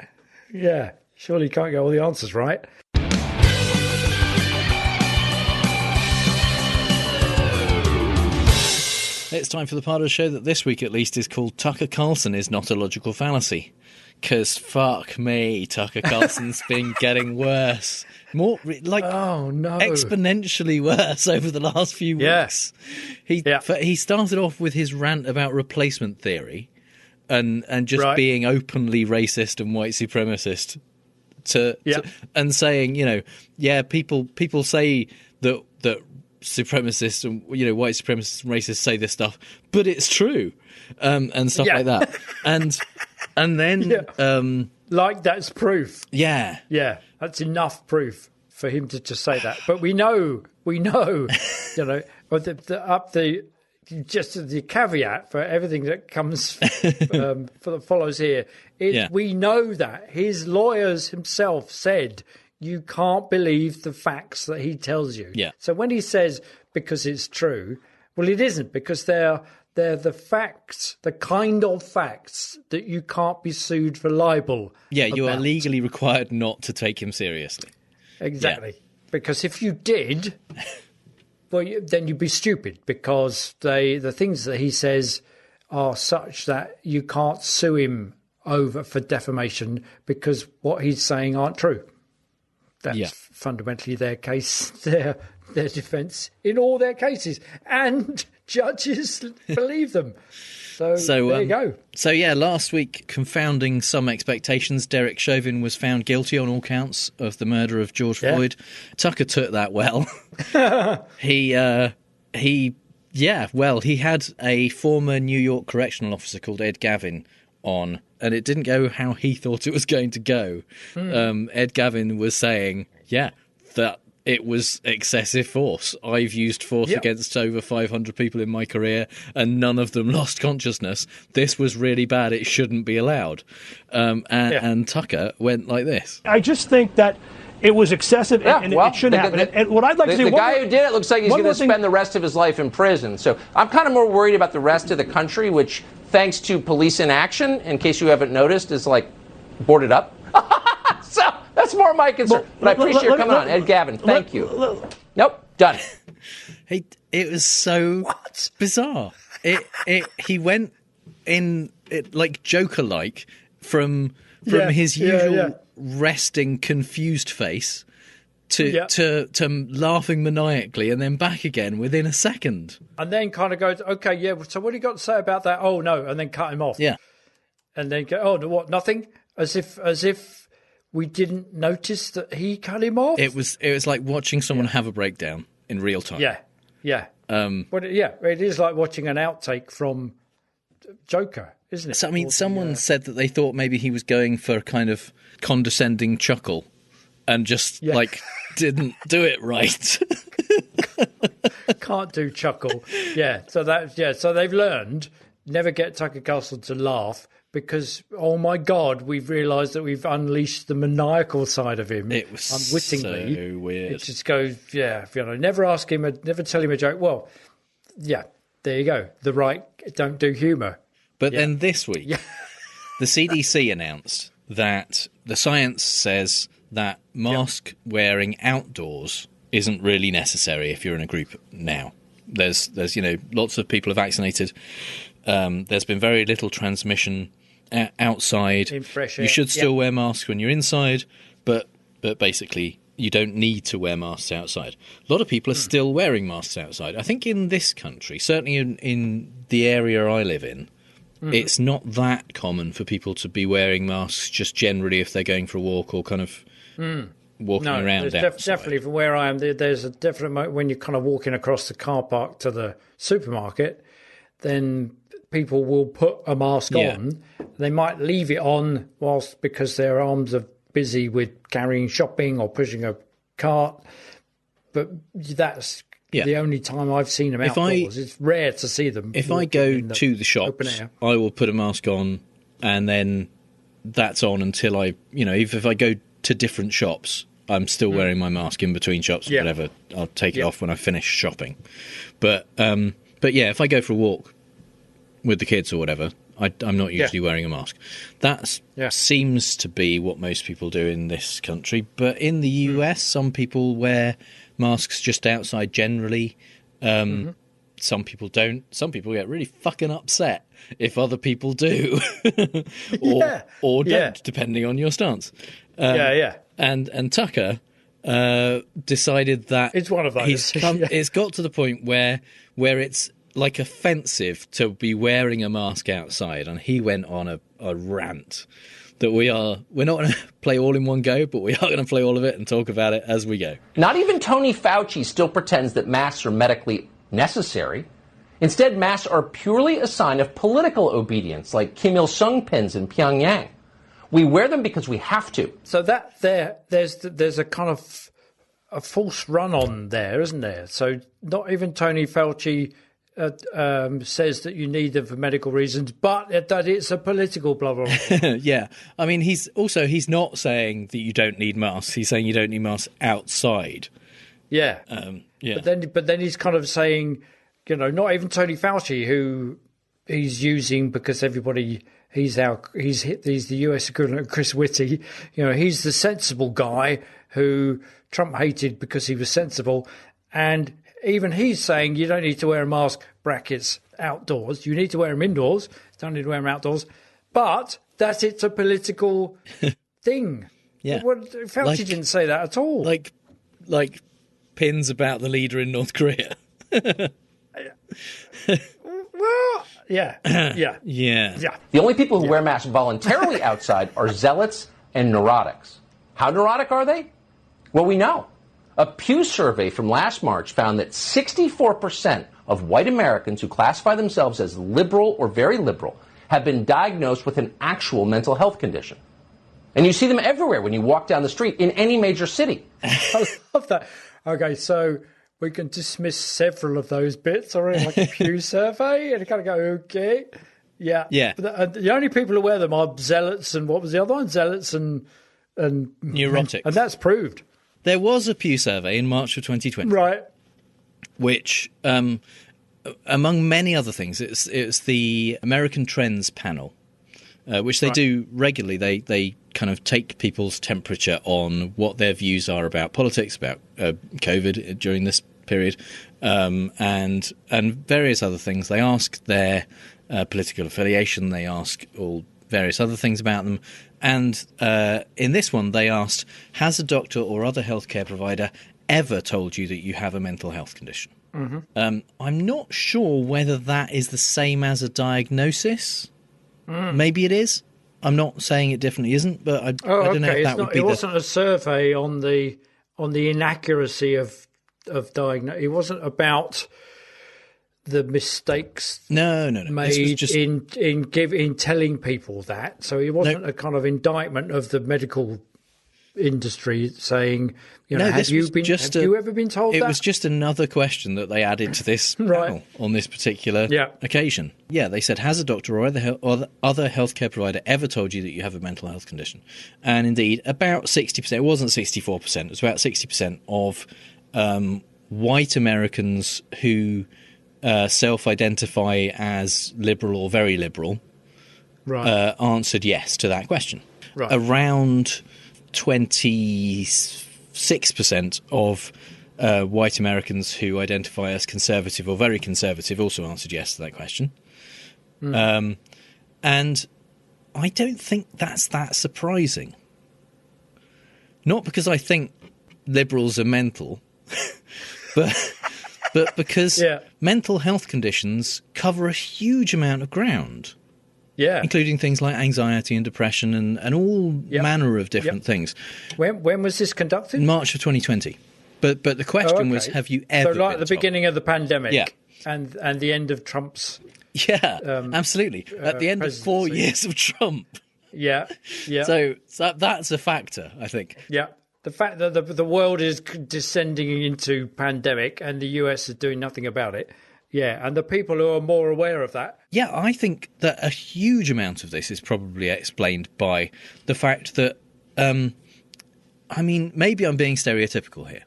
Yeah. Surely you can't get all the answers right. It's time for the part of the show that this week at least is called Tucker Carlson is Not a Logical Fallacy. Because fuck me, Tucker Carlson's been getting worse. More exponentially worse over the last few weeks. He started off with his rant about replacement theory and just being openly racist and white supremacist and saying, people say that supremacists and white supremacists and racists say this stuff, but it's true, and stuff like that. And then like that's proof. Yeah, that's enough proof for him to just say that. But we know, just the caveat for everything that comes follows here is we know that his lawyers himself said you can't believe the facts that he tells you. Yeah. So when he says because it's true, well, it isn't, because they're the facts, the kind of facts that you can't be sued for libel. Yeah, you are legally required not to take him seriously. Exactly. Yeah. Because if you did, well, then you'd be stupid, because the things that he says are such that you can't sue him over for defamation because what he's saying aren't true. That's fundamentally their case, their defence in all their cases, and judges believe them. So there you go. So last week, confounding some expectations, Derek Chauvin was found guilty on all counts of the murder of George Floyd. Tucker took that well. He had a former New York correctional officer called Ed Gavin on, and it didn't go how he thought it was going to go. Ed Gavin was saying, that it was excessive force. I've used force against over 500 people in my career, and none of them lost consciousness. This was really bad. It shouldn't be allowed. And Tucker went like this. I just think that it was excessive and it shouldn't happen. And what I'd like to say, the guy who did it looks like he's going to spend the rest of his life in prison. So I'm kind of more worried about the rest of the country, which, thanks to police inaction, in case you haven't noticed, is like boarded up. So that's more my concern. But I appreciate you coming on, Ed Gavin. Thank you. Nope, done. It was so bizarre. He went in like Joker-like from his usual resting, confused face to laughing maniacally, and then back again within a second. And then kind of goes, okay, so what do you got to say about that? Oh no, and then cut him off. Yeah, and then go, oh, what? Nothing. As if we didn't notice that he cut him off. It was like watching someone have a breakdown in real time. But it is like watching an outtake from Joker, isn't it? So, I mean, someone said that they thought maybe he was going for a kind of condescending chuckle, and just didn't do it right. Can't do chuckle. So they've learned never get Tucker Carlson to laugh. Because, oh my God, we've realised that we've unleashed the maniacal side of him. It was unwittingly. So weird. It just goes, never ask him, never tell him a joke. Well, there you go. The right don't do humour. But then this week, the CDC announced that the science says that mask wearing outdoors isn't really necessary if you're in a group now. There's lots of people are vaccinated. There's been very little transmission outside. In fresh air. You should still wear masks when you're inside, but basically you don't need to wear masks outside. A lot of people are still wearing masks outside. I think in this country, certainly in the area I live in, it's not that common for people to be wearing masks just generally if they're going for a walk or kind of walking around outside. Definitely from where I am, there's a definite when you're kind of walking across the car park to the supermarket, then people will put a mask on. They might leave it on because their arms are busy with carrying shopping or pushing a cart. But that's the only time I've seen them outdoors. It's rare to see them. If I go to the shops, I will put a mask on, and then that's on until if I go to different shops, I'm still wearing my mask in between shops or whatever. I'll take it off when I finish shopping. But if I go for a walk with the kids or whatever, I'm not usually wearing a mask. That seems to be what most people do in this country. But in the US, some people wear masks just outside generally. Some people don't. Some people get really fucking upset if other people do or don't, depending on your stance. And Tucker decided that it's one of those. It's got to the point where it's like offensive to be wearing a mask outside, and he went on a rant that we're not going to play all in one go, but we are going to play all of it and talk about it as we go. Not even Tony Fauci still pretends that masks are medically necessary. Instead, masks are purely a sign of political obedience, like Kim Il-sung pins in Pyongyang. We wear them because we have to. So there's a kind of a false run on there, isn't there? So not even Tony Fauci says that you need them for medical reasons, but that it's a political blah blah blah. Yeah, I mean he's not saying that you don't need masks. He's saying you don't need masks outside. Yeah, But then he's kind of saying, not even Tony Fauci, who he's using because everybody. He's the US equivalent of Chris Whitty. He's the sensible guy who Trump hated because he was sensible, and even he's saying you don't need to wear a mask, brackets, outdoors. You need to wear them indoors. Don't need to wear them outdoors. But that it's a political thing. Yeah. Fauci didn't say that at all. Like pins about the leader in North Korea. Well, yeah. The only people who wear masks voluntarily outside are zealots and neurotics. How neurotic are they? Well, we know. A Pew survey from last March found that 64% of white Americans who classify themselves as liberal or very liberal have been diagnosed with an actual mental health condition. And you see them everywhere when you walk down the street in any major city. I love that. Okay, so we can dismiss several of those bits, or like a Pew survey, and kind of go, okay. Yeah. But the only people who wear them are zealots and what was the other one? Zealots and neurotics. And that's proved. There was a Pew survey in March of 2020. Right. Which, among many other things, it's the American Trends panel, which they do regularly. They kind of take people's temperature on what their views are about politics, about COVID during this period, and various other things. They ask their political affiliation. They ask all various other things about them. And in this one, they asked, has a doctor or other healthcare provider ever told you that you have a mental health condition? Mm-hmm. I'm not sure whether that is the same as a diagnosis. Maybe it is. I'm not saying it definitely isn't, but I don't know if that would be. It wasn't a survey on the inaccuracy of diagnosis. It wasn't about the mistakes made in telling people that. So it wasn't a kind of indictment of the medical industry saying, have you ever been told that? It was just another question that they added to this panel on this particular occasion. Yeah, they said, has a doctor or other healthcare provider ever told you that you have a mental health condition? And indeed, about 60%, it wasn't 64%, it was about 60% of white Americans who self-identify as liberal or very liberal answered yes to that question. Right. Around 26% of white Americans who identify as conservative or very conservative also answered yes to that question. And I don't think that's that surprising. Not because I think liberals are mental, but because mental health conditions cover a huge amount of ground. Yeah, including things like anxiety and depression and all manner of different things. When was this conducted? In March of 2020. But the question was, have you ever? So like the beginning of the pandemic, and the end of Trump's. Absolutely. At the end of 4 years of Trump. Yeah. So that's a factor, I think. Yeah. The fact that the world is descending into pandemic and the US is doing nothing about it. Yeah, and the people who are more aware of that. Yeah, I think that a huge amount of this is probably explained by the fact that, maybe I'm being stereotypical here,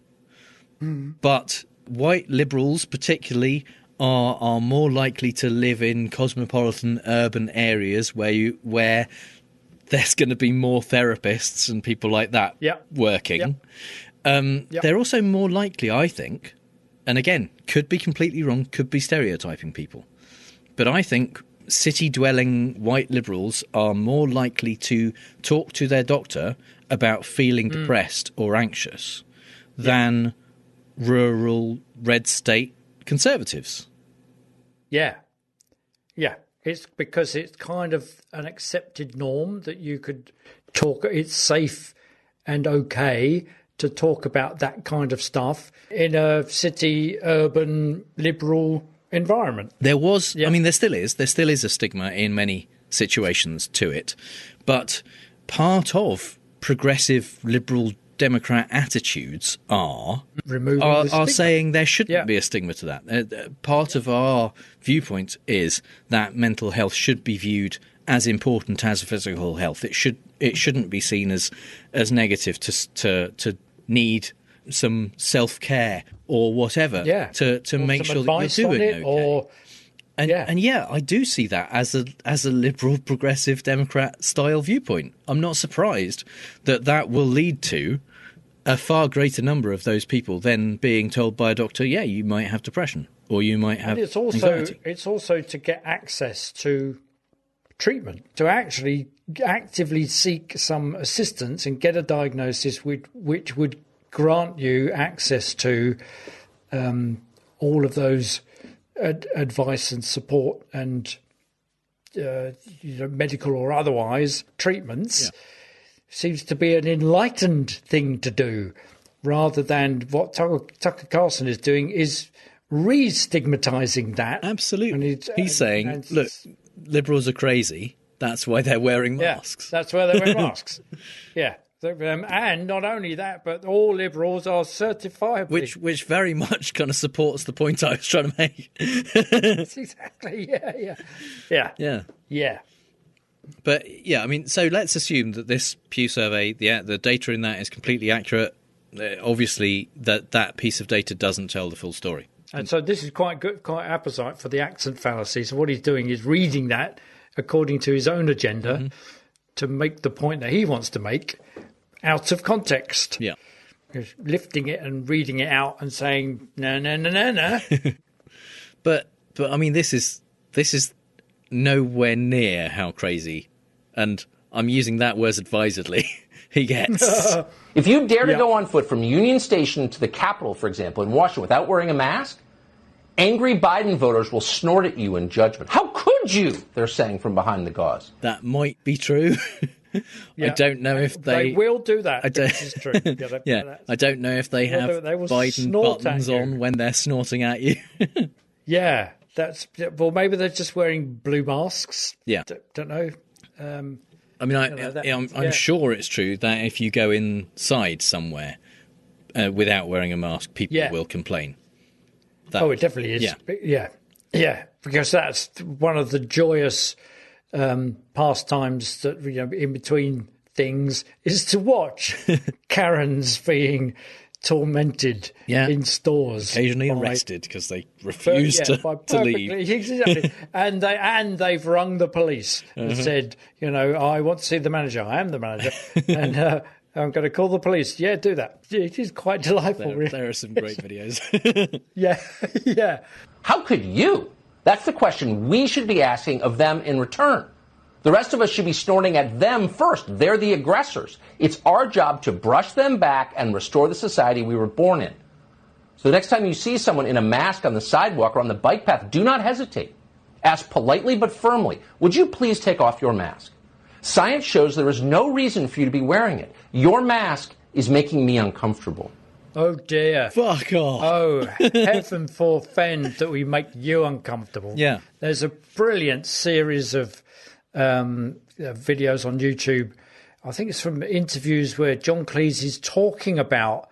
but white liberals particularly are more likely to live in cosmopolitan urban areas where there's going to be more therapists and people like that working. They're also more likely, I think, and again, could be completely wrong, could be stereotyping people, but I think city-dwelling white liberals are more likely to talk to their doctor about feeling depressed or anxious than rural red state conservatives. Yeah. It's because it's kind of an accepted norm that you could talk. It's safe and okay to talk about that kind of stuff in a city, urban, liberal environment. There was, there still is a stigma in many situations to it, but part of progressive liberal Democrat attitudes are saying there shouldn't be a stigma to that. Part of our viewpoint is that mental health should be viewed as important as physical health. It shouldn't be seen as negative to need some self-care or whatever to make sure that you're doing okay. I do see that as a liberal progressive Democrat style viewpoint. I'm not surprised that will lead to a far greater number of those people then being told by a doctor, you might have depression or you might have anxiety. It's also to get access to treatment, to actually actively seek some assistance and get a diagnosis which would grant you access to all of those advice and support and medical or otherwise treatments, seems to be an enlightened thing to do, rather than what Tucker Carlson is doing is re-stigmatizing that. Absolutely. He's saying, look, liberals are crazy. That's why they're wearing masks. Yeah, that's why they're wearing masks. Yeah. And not only that, but all liberals are certifiably... Which very much kind of supports the point I was trying to make. That's exactly, yeah. But, yeah, I mean, so let's assume that this Pew survey, the data in that is completely accurate. Obviously, that piece of data doesn't tell the full story. And so this is quite apposite for the accent fallacy. So what he's doing is reading that according to his own agenda to make the point that he wants to make out of context. Yeah. He's lifting it and reading it out and saying, no. But I mean, this is nowhere near how crazy, and I'm using that word advisedly, he gets. If you dare to go on foot from Union Station to the Capitol, for example, in Washington without wearing a mask, angry Biden voters will snort at you in judgment. How could you? They're saying from behind the gauze. That might be true. I don't know if they will do that. This is true. I don't know if they have Biden buttons on when they're snorting at you. Yeah, maybe they're just wearing blue masks. Yeah, don't know. I mean, I'm sure it's true that if you go inside somewhere without wearing a mask, people will complain. It definitely is. Yeah, because that's one of the joyous pastimes that in between things is to watch Karens being tormented in stores, occasionally arrested because they refuse to leave. Exactly. and they've rung the police and said, I want to see the manager. I am the manager, and I'm going to call the police. Yeah, do that. It is quite delightful. There are some great videos. Yeah. How could you? That's the question we should be asking of them in return. The rest of us should be snorting at them first. They're the aggressors. It's our job to brush them back and restore the society we were born in. So the next time you see someone in a mask on the sidewalk or on the bike path, do not hesitate. Ask politely but firmly, would you please take off your mask? Science shows there is no reason for you to be wearing it. Your mask is making me uncomfortable. Oh, dear. Fuck off. Oh, heaven forfend that we make you uncomfortable. Yeah. There's a brilliant series of videos on YouTube. I think it's from interviews where John Cleese is talking about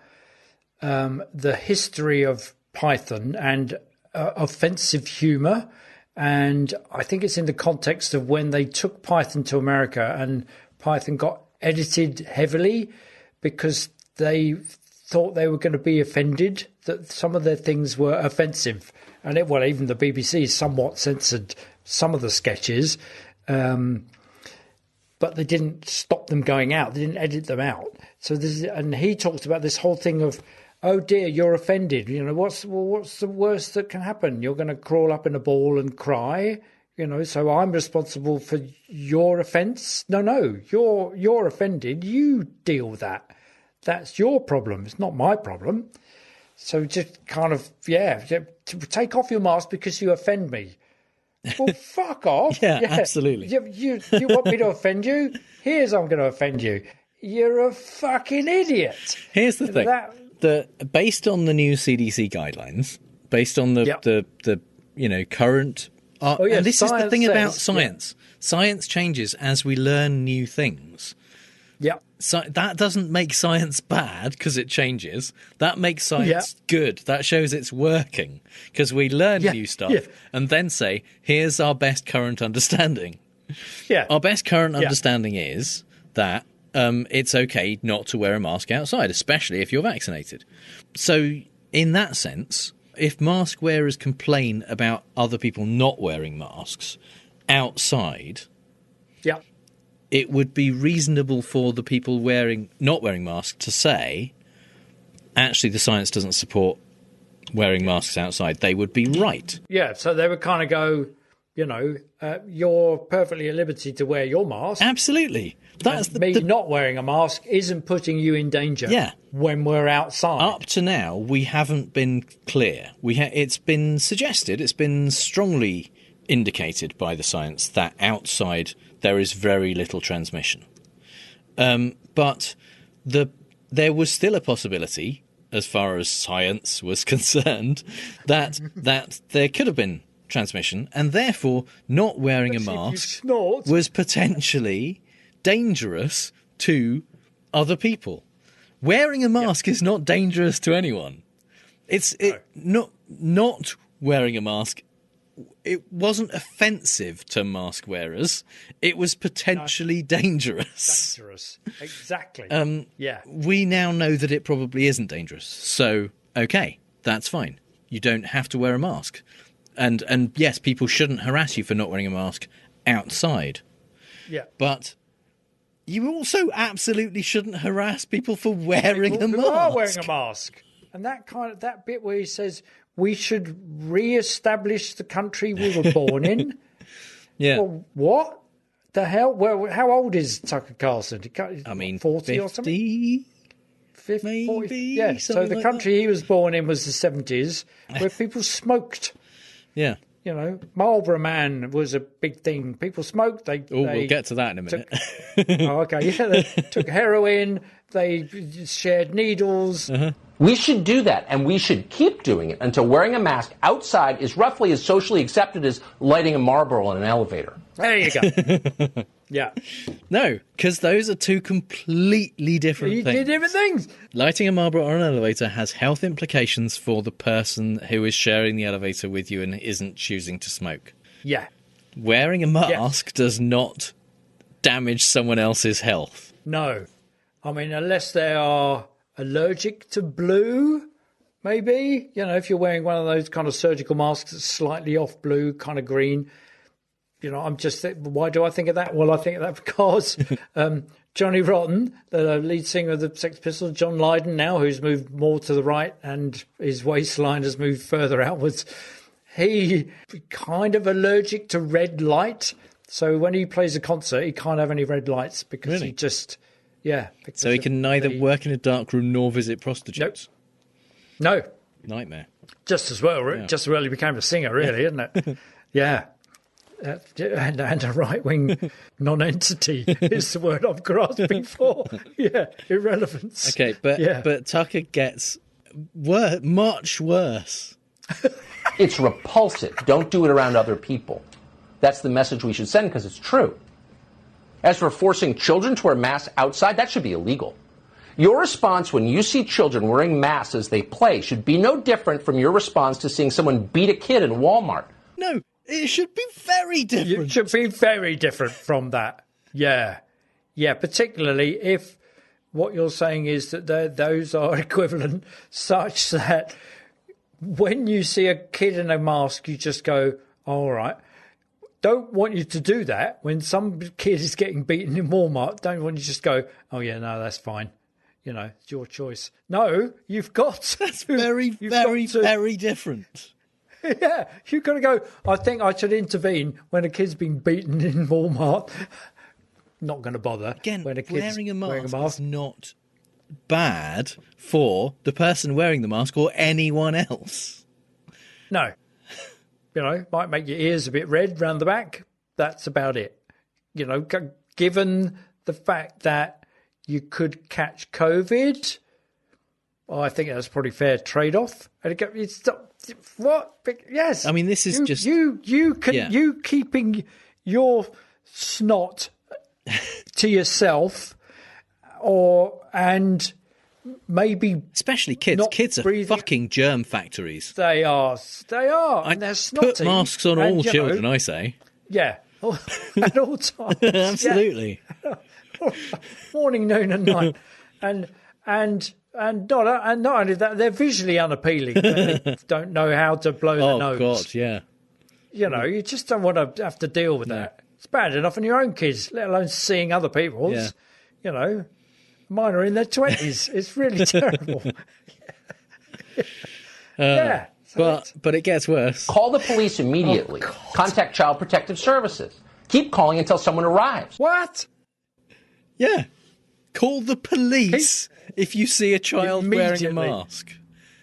the history of Python and offensive humour. And I think it's in the context of when they took Python to America and Python got edited heavily because they thought they were going to be offended, that some of their things were offensive. And even the BBC somewhat censored some of the sketches, but they didn't stop them going out. They didn't edit them out. And he talked about this whole thing of, oh dear, you're offended. What's the worst that can happen? You're going to crawl up in a ball and cry. So I'm responsible for your offence. No, you're offended. You deal with that. That's your problem. It's not my problem. So just kind of, take off your mask because you offend me. Well, fuck off. Yeah, absolutely. You want me to offend you? I'm going to offend you. You're a fucking idiot. Here's the thing. Based on the new CDC guidelines, based on the current... and this is the thing about science. Yeah. Science changes as we learn new things. Yeah. So that doesn't make science bad because it changes. That makes science good. That shows it's working because we learn new stuff and then say, here's our best current understanding. Yeah. Our best current understanding is that it's okay not to wear a mask outside, especially if you're vaccinated. So in that sense, if mask wearers complain about other people not wearing masks outside... Yeah. It would be reasonable for the people not wearing masks to say, actually, the science doesn't support wearing masks outside. They would be right. Yeah, so they would kind of go, you're perfectly at liberty to wear your mask. Absolutely. That's me not wearing a mask isn't putting you in danger. Yeah. When we're outside. Up to now, we haven't been clear. It's been suggested, it's been strongly indicated by the science that outside there is very little transmission. But there was still a possibility, as far as science was concerned, that there could have been transmission, and therefore not wearing a mask was potentially dangerous to other people. Wearing a mask is not dangerous to anyone. Not wearing a mask, it wasn't offensive to mask wearers. It was potentially dangerous. Dangerous, exactly. We now know that it probably isn't dangerous. So, okay, that's fine. You don't have to wear a mask. And yes, people shouldn't harass you for not wearing a mask outside. Yeah. But you also absolutely shouldn't harass people for wearing a mask. Who are wearing a mask. And that bit where he says we should re-establish the country we were born in. Yeah. Well, what the hell? Well, how old is Tucker Carlson? 40 or something? 50, maybe, 40? Yeah, so the country he was born in was the 70s, where people smoked. Yeah. Marlboro Man was a big thing. People smoked. We'll get to that in a minute. They took heroin. They shared needles. Uh-huh. We should do that, and we should keep doing it until wearing a mask outside is roughly as socially accepted as lighting a Marlboro in an elevator. There you go. Yeah. No, because those are two completely different things. Different things. Lighting a Marlboro on an elevator has health implications for the person who is sharing the elevator with you and isn't choosing to smoke. Yeah. Wearing a mask does not damage someone else's health. No. I mean, unless they are allergic to blue, maybe. If you're wearing one of those kind of surgical masks that's slightly off blue, kind of green. I'm just, why do I think of that? Well, I think of that because Johnny Rotten, the lead singer of the Sex Pistols, John Lydon now, who's moved more to the right and his waistline has moved further outwards, he kind of allergic to red light. So when he plays a concert, he can't have any red lights because he just, So he can neither work in a dark room nor visit prostitutes? No. Nightmare. Just as well, just as well he became a singer, really, isn't it? Yeah. And a right-wing non-entity is the word I'm grasping for. Yeah, irrelevance. Okay, but Tucker gets much worse. It's repulsive. Don't do it around other people. That's the message we should send because it's true. As for forcing children to wear masks outside, that should be illegal. Your response when you see children wearing masks as they play should be no different from your response to seeing someone beat a kid in Walmart. No. It should be very different. It should be very different from that. Yeah. Yeah, particularly if what you're saying is that those are equivalent such that when you see a kid in a mask, you just go, all right. Don't want you to do that when some kid is getting beaten in Walmart. Don't want you to just go, oh, yeah, no, that's fine. It's your choice. No, you've got to. That's very, very different. Yeah, you've got to go, I think I should intervene when a kid's been beaten in Walmart. Not going to bother. Again, when a kid's wearing a mask is not bad for the person wearing the mask or anyone else. No. Might make your ears a bit red round the back. That's about it. Given the fact that you could catch COVID, I think that's probably a fair trade-off. It's what? Yes. I mean, this is just you keeping your snot to yourself, and maybe especially kids. Kids are fucking germ factories. They are, and they're snotty. Put masks on all children, I say. Yeah, at all times. Absolutely. Morning, noon, and night, and not only that, they're visually unappealing. They don't know how to blow the nose. Oh, God, yeah. You just don't want to have to deal with that. It's bad enough in your own kids, let alone seeing other people's. Yeah. Mine are in their 20s. It's really terrible. So But it gets worse. Call the police immediately. Contact Child Protective Services. Keep calling until someone arrives. What? Yeah. Call the police if you see a child wearing a mask.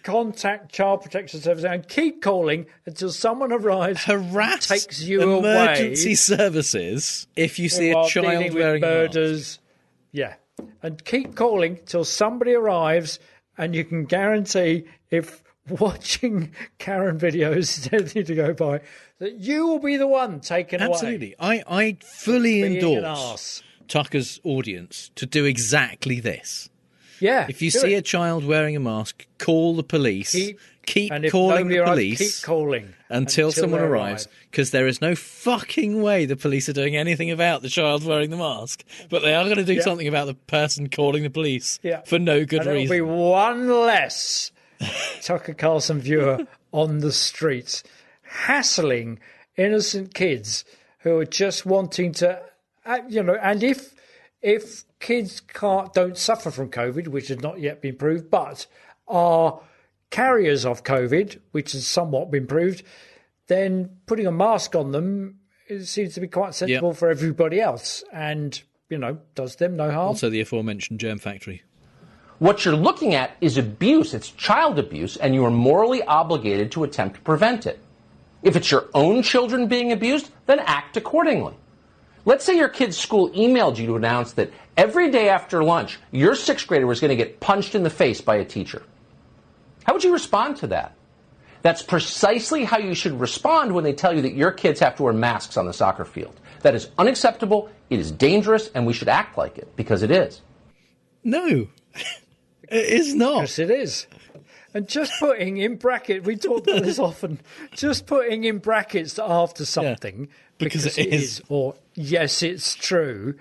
Contact Child Protection Services and keep calling until someone arrives. Harass takes you emergency away. services if you see a child wearing murders. A mask. Yeah. And keep calling till somebody arrives, and you can guarantee if watching Karen videos is anything to go by, that you will be the one taken away. Absolutely. I fully endorse Tucker's audience to do exactly this. Yeah. If you see a child wearing a mask, call the police. Keep calling the police. Keep calling until someone arrives. Because there is no fucking way the police are doing anything about the child wearing the mask. But they are going to do something about the person calling the police for no good reason. It'll be one less Tucker Carlson viewer on the streets, hassling innocent kids who are just wanting to, and if kids don't suffer from COVID, which has not yet been proved, but are carriers of COVID, which has somewhat been proved, then putting a mask on them seems to be quite sensible for everybody else, and does them no harm. Also, the aforementioned germ factory. What you're looking at is abuse. It's child abuse, and you are morally obligated to attempt to prevent it. If it's your own children being abused, then act accordingly. Let's say your kid's school emailed you to announce that every day after lunch, your sixth grader was going to get punched in the face by a teacher. How would you respond to that? That's precisely how you should respond when they tell you that your kids have to wear masks on the soccer field. That is unacceptable, it is dangerous, and we should act like it, because it is. No, it is not. Yes, it is. And just putting in brackets, we talk about this often, just putting in brackets after something, because it is, or yes, it's true,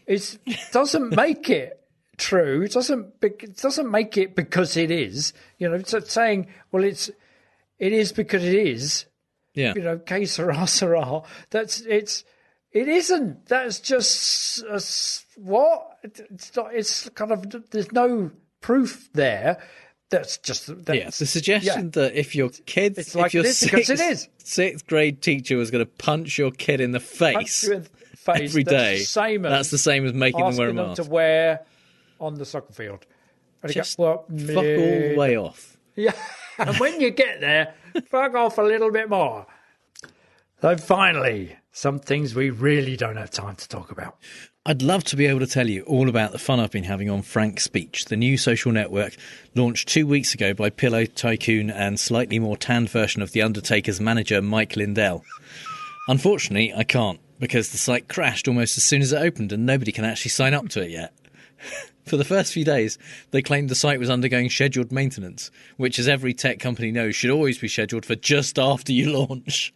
it doesn't make it true. It doesn't make it because it is. It's saying, well, it is because it is. Yeah. Que sera, sera. It isn't. That's just what? It's not. It's kind of. There's no proof there. That's just. The suggestion that if your kid, it's like your sixth grade teacher was going to punch your kid in the face, every day, that's the same as making them wear a mask. Them to wear on the soccer field. And just fuck all the way off. Yeah, and when you get there, fuck off a little bit more. So finally, some things we really don't have time to talk about. I'd love to be able to tell you all about the fun I've been having on Frank Speech, the new social network launched 2 weeks ago by pillow tycoon and slightly more tanned version of The Undertaker's manager, Mike Lindell. Unfortunately, I can't, because the site crashed almost as soon as it opened and nobody can actually sign up to it yet. For the first few days, they claimed the site was undergoing scheduled maintenance, which, as every tech company knows, should always be scheduled for just after you launch.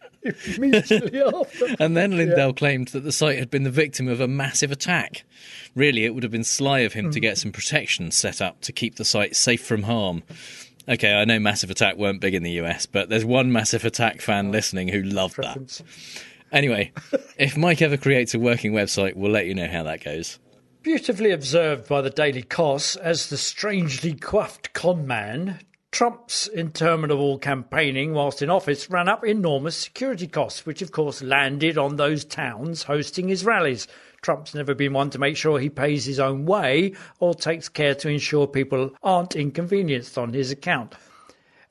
Immediately after. And then Lindell claimed that the site had been the victim of a massive attack. Really, it would have been sly of him to get some protection set up to keep the site safe from harm. Okay, I know Massive Attack weren't big in the US, but there's one Massive Attack fan listening who loved that. Anyway, if Mike ever creates a working website, we'll let you know how that goes. Beautifully observed by the Daily Kos as the strangely coiffed con man, Trump's interminable campaigning whilst in office ran up enormous security costs, which of course landed on those towns hosting his rallies. Trump's never been one to make sure he pays his own way or takes care to ensure people aren't inconvenienced on his account.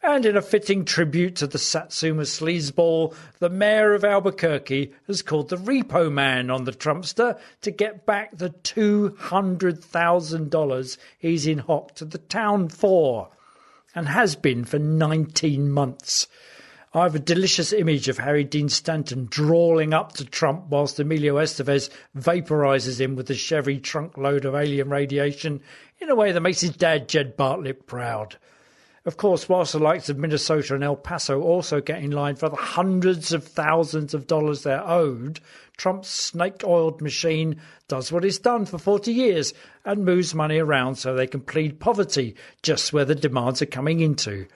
And in a fitting tribute to the Satsuma sleazeball, the mayor of Albuquerque has called the repo man on the Trumpster to get back the $200,000 he's in hock to the town for, and has been for 19 months. I have a delicious image of Harry Dean Stanton drawling up to Trump whilst Emilio Estevez vaporises him with a Chevy trunk load of alien radiation in a way that makes his dad Jed Bartlett proud. Of course, whilst the likes of Minnesota and El Paso also get in line for the hundreds of thousands of dollars they're owed, Trump's snake-oiled machine does what it's done for 40 years and moves money around so they can plead poverty just where the demands are coming into.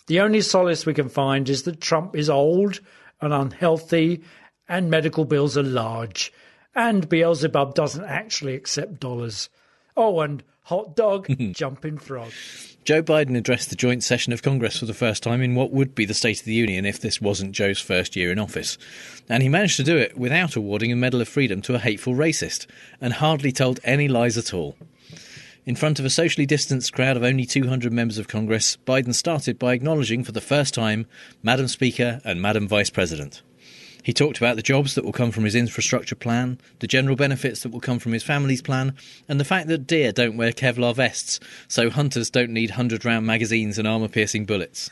The only solace we can find is that Trump is old and unhealthy and medical bills are large, and Beelzebub doesn't actually accept dollars. Oh, and hot dog, jumping frog. Joe Biden addressed the joint session of Congress for the first time in what would be the State of the Union if this wasn't Joe's first year in office. And he managed to do it without awarding a Medal of Freedom to a hateful racist, and hardly told any lies at all. In front of a socially distanced crowd of only 200 members of Congress, Biden started by acknowledging for the first time Madam Speaker and Madam Vice President. He talked about the jobs that will come from his infrastructure plan, the general benefits that will come from his family's plan, and the fact that deer don't wear Kevlar vests, so hunters don't need 100-round magazines and armour-piercing bullets.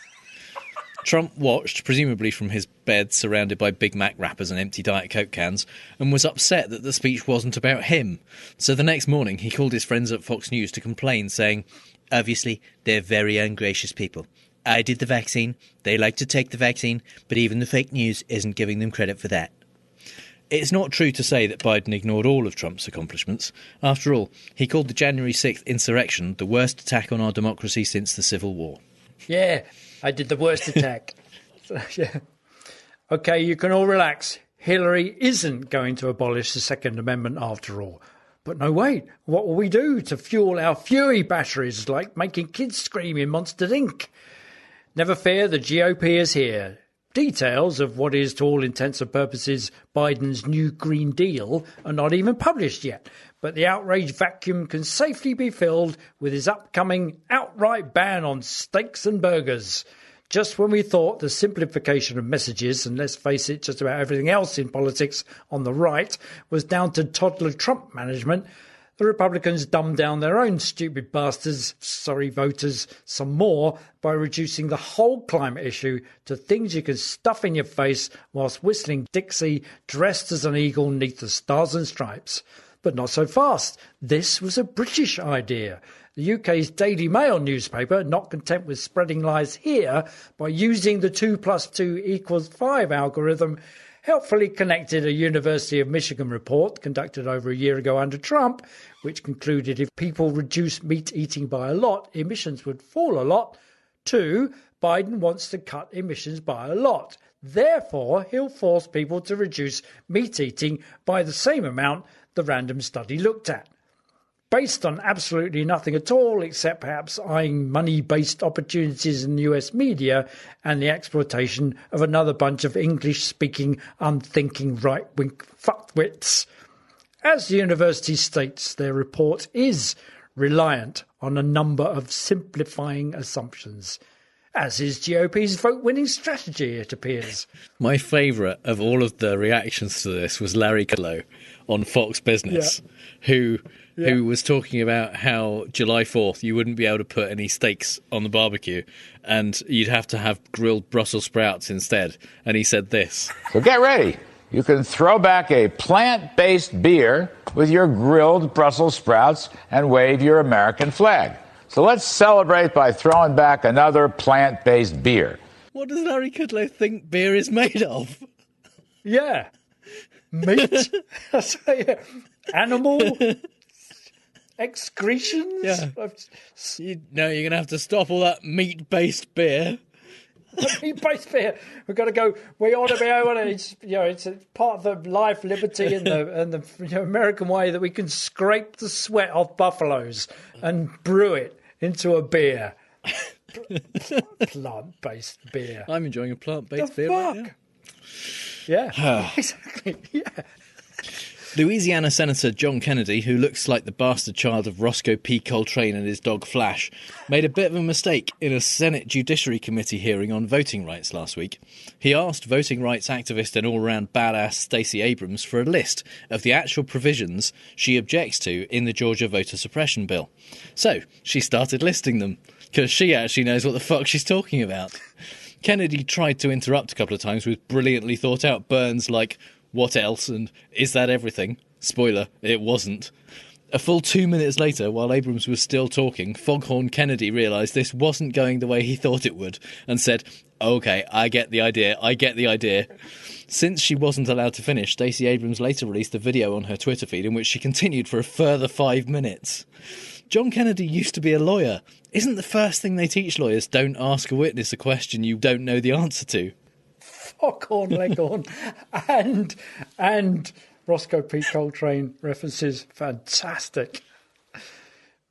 Trump watched, presumably from his bed surrounded by Big Mac wrappers and empty Diet Coke cans, and was upset that the speech wasn't about him. So the next morning he called his friends at Fox News to complain, saying, "Obviously, they're very ungracious people. I did the vaccine, they like to take the vaccine, but even the fake news isn't giving them credit for that." It's not true to say that Biden ignored all of Trump's accomplishments. After all, he called the January 6th insurrection the worst attack on our democracy since the Civil War. Yeah, I did the worst attack. Yeah. OK, you can all relax. Hillary isn't going to abolish the Second Amendment after all. But no, wait, what will we do to fuel our fury batteries, like making kids scream in Monster Inc.? Never fear, the GOP is here. Details of what is, to all intents and purposes, Biden's new Green Deal are not even published yet, but the outrage vacuum can safely be filled with his upcoming outright ban on steaks and burgers. Just when we thought the simplification of messages, and let's face it, just about everything else in politics on the right, was down to toddler Trump management, the Republicans dumbed down their own stupid bastards, sorry voters, some more by reducing the whole climate issue to things you can stuff in your face whilst whistling Dixie dressed as an eagle neath the stars and stripes. But not so fast. This was a British idea. The UK's Daily Mail newspaper, not content with spreading lies here, by using the 2 + 2 = 5 algorithm, helpfully connected a University of Michigan report conducted over a year ago under Trump, which concluded if people reduce meat eating by a lot, emissions would fall a lot, to Biden wants to cut emissions by a lot. Therefore, he'll force people to reduce meat eating by the same amount the random study looked at. Based on absolutely nothing at all, except perhaps eyeing money-based opportunities in the US media and the exploitation of another bunch of English-speaking, unthinking right-wing fuckwits. As the university states, their report is reliant on a number of simplifying assumptions, as is GOP's vote-winning strategy, it appears. My favourite of all of the reactions to this was Larry Kudlow on Fox Business, who was talking about how July 4th you wouldn't be able to put any steaks on the barbecue and you'd have to have grilled Brussels sprouts instead. And he said this. So get ready. You can throw back a plant-based beer with your grilled Brussels sprouts and wave your American flag. So let's celebrate by throwing back another plant-based beer. What does Larry Kudlow think beer is made of? Yeah. Meat? Animal excretions? Yeah. You're going to have to stop all that meat-based beer. Meat-based beer. We've got to go. We ought to be able to. It's a part of the life, liberty, and the American way that we can scrape the sweat off buffaloes and brew it into a beer. Plant-based beer. I'm enjoying a plant-based beer right now. Yeah, exactly. Yeah. Louisiana Senator John Kennedy, who looks like the bastard child of Roscoe P. Coltrane and his dog Flash, made a bit of a mistake in a Senate Judiciary Committee hearing on voting rights last week. He asked voting rights activist and all-round badass Stacey Abrams for a list of the actual provisions she objects to in the Georgia voter suppression bill. So she started listing them, because she actually knows what the fuck she's talking about. Kennedy tried to interrupt a couple of times with brilliantly thought-out burns like, "What else?" and "Is that everything?" Spoiler, it wasn't. A full 2 minutes later, while Abrams was still talking, Foghorn Kennedy realised this wasn't going the way he thought it would, and said, "OK, I get the idea. Since she wasn't allowed to finish, Stacey Abrams later released a video on her Twitter feed in which she continued for a further 5 minutes. John Kennedy used to be a lawyer. Isn't the first thing they teach lawyers, don't ask a witness a question you don't know the answer to? Foghorn Leghorn and Roscoe P. Coltrane references, fantastic.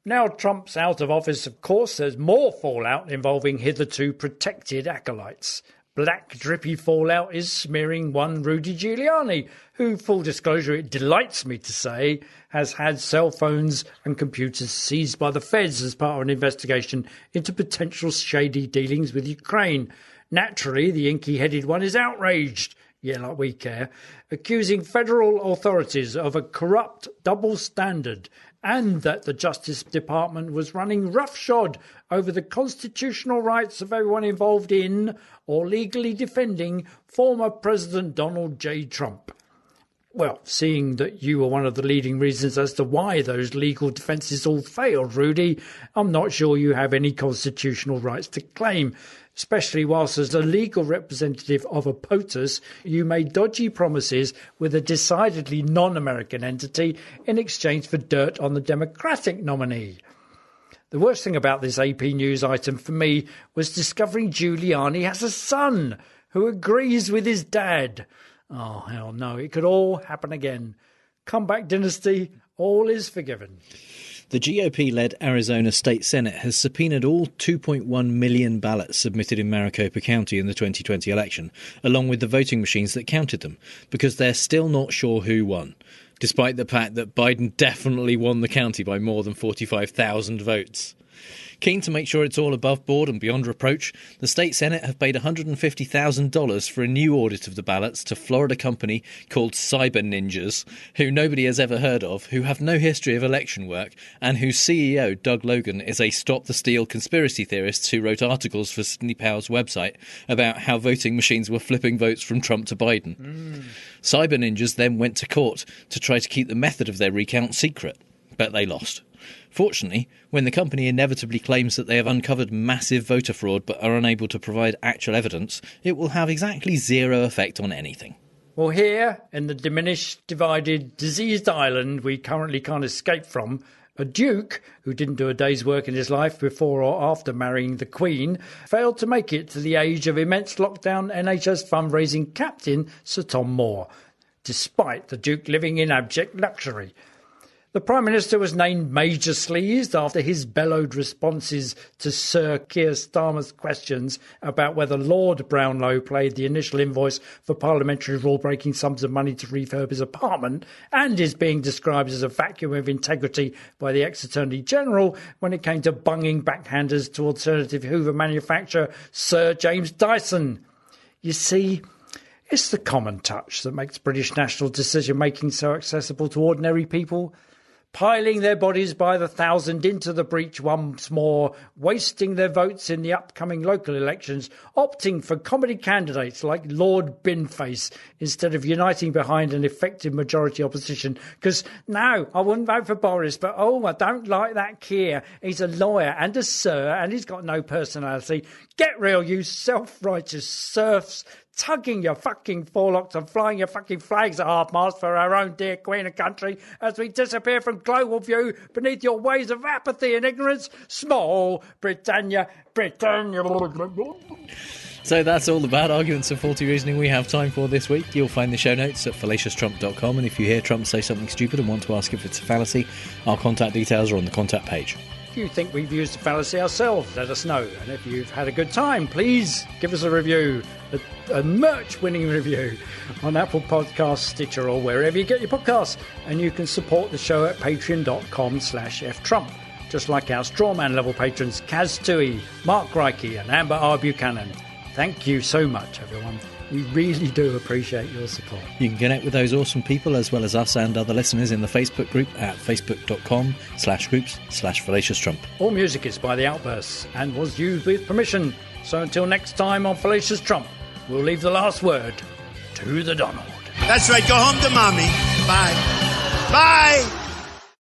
Now Trump's out of office, of course, there's more fallout involving hitherto protected acolytes. Black drippy fallout is smearing one Rudy Giuliani, who, full disclosure, it delights me to say, has had cell phones and computers seized by the feds as part of an investigation into potential shady dealings with Ukraine. Naturally, the inky-headed one is outraged, yeah, like we care, accusing federal authorities of a corrupt double standard and that the Justice Department was running roughshod over the constitutional rights of everyone involved in or legally defending former President Donald J. Trump. Well, seeing that you were one of the leading reasons as to why those legal defences all failed, Rudy, I'm not sure you have any constitutional rights to claim, especially whilst as a legal representative of a POTUS, you made dodgy promises with a decidedly non-American entity in exchange for dirt on the Democratic nominee. The worst thing about this AP News item for me was discovering Giuliani has a son who agrees with his dad. Oh, hell no, it could all happen again. Comeback dynasty, all is forgiven. The GOP-led Arizona State Senate has subpoenaed all 2.1 million ballots submitted in Maricopa County in the 2020 election, along with the voting machines that counted them, because they're still not sure who won, despite the fact that Biden definitely won the county by more than 45,000 votes. Keen to make sure it's all above board and beyond reproach, the state Senate have paid $150,000 for a new audit of the ballots to Florida company called Cyber Ninjas, who nobody has ever heard of, who have no history of election work, and whose CEO, Doug Logan, is a stop-the-steal conspiracy theorist who wrote articles for Sidney Powell's website about how voting machines were flipping votes from Trump to Biden. Cyber Ninjas then went to court to try to keep the method of their recount secret, but they lost. Fortunately, when the company inevitably claims that they have uncovered massive voter fraud but are unable to provide actual evidence, it will have exactly zero effect on anything. Well, here, in the diminished, divided, diseased island we currently can't escape from, a duke, who didn't do a day's work in his life before or after marrying the Queen, failed to make it to the age of immense lockdown NHS fundraising captain Sir Tom Moore, despite the duke living in abject luxury. The Prime Minister was named Major Sleazed after his bellowed responses to Sir Keir Starmer's questions about whether Lord Brownlow paid the initial invoice for parliamentary rule-breaking sums of money to refurb his apartment, and is being described as a vacuum of integrity by the ex-Attorney General when it came to bunging backhanders to alternative Hoover manufacturer Sir James Dyson. You see, it's the common touch that makes British national decision-making so accessible to ordinary people. Piling their bodies by the thousand into the breach once more, wasting their votes in the upcoming local elections, opting for comedy candidates like Lord Binface instead of uniting behind an effective majority opposition. Because, no, I wouldn't vote for Boris, but, I don't like that Keir. He's a lawyer and a sir, and he's got no personality. Get real, you self-righteous serfs, tugging your fucking forelocks and flying your fucking flags at half-mast for our own dear Queen and country as we disappear from global view beneath your waves of apathy and ignorance. Small Britannia. So that's all the bad arguments and faulty reasoning we have time for this week. You'll find the show notes at fallacioustrump.com, and if you hear Trump say something stupid and want to ask if it's a fallacy, our contact details are on the contact page. If you think we've used a fallacy ourselves, let us know. And if you've had a good time, please give us a review, a merch-winning review on Apple Podcasts, Stitcher, or wherever you get your podcasts. And you can support the show at patreon.com/ftrump, just like our strawman level patrons Kaz Tui, Mark Reike, and Amber R. Buchanan. Thank you so much, everyone. We really do appreciate your support. You can connect with those awesome people as well as us and other listeners in the Facebook group at facebook.com/groups/FallaciousTrump. All music is by The Outbursts and was used with permission. So until next time on Fallacious Trump, we'll leave the last word to the Donald. That's right. Go home to mommy. Bye. Bye.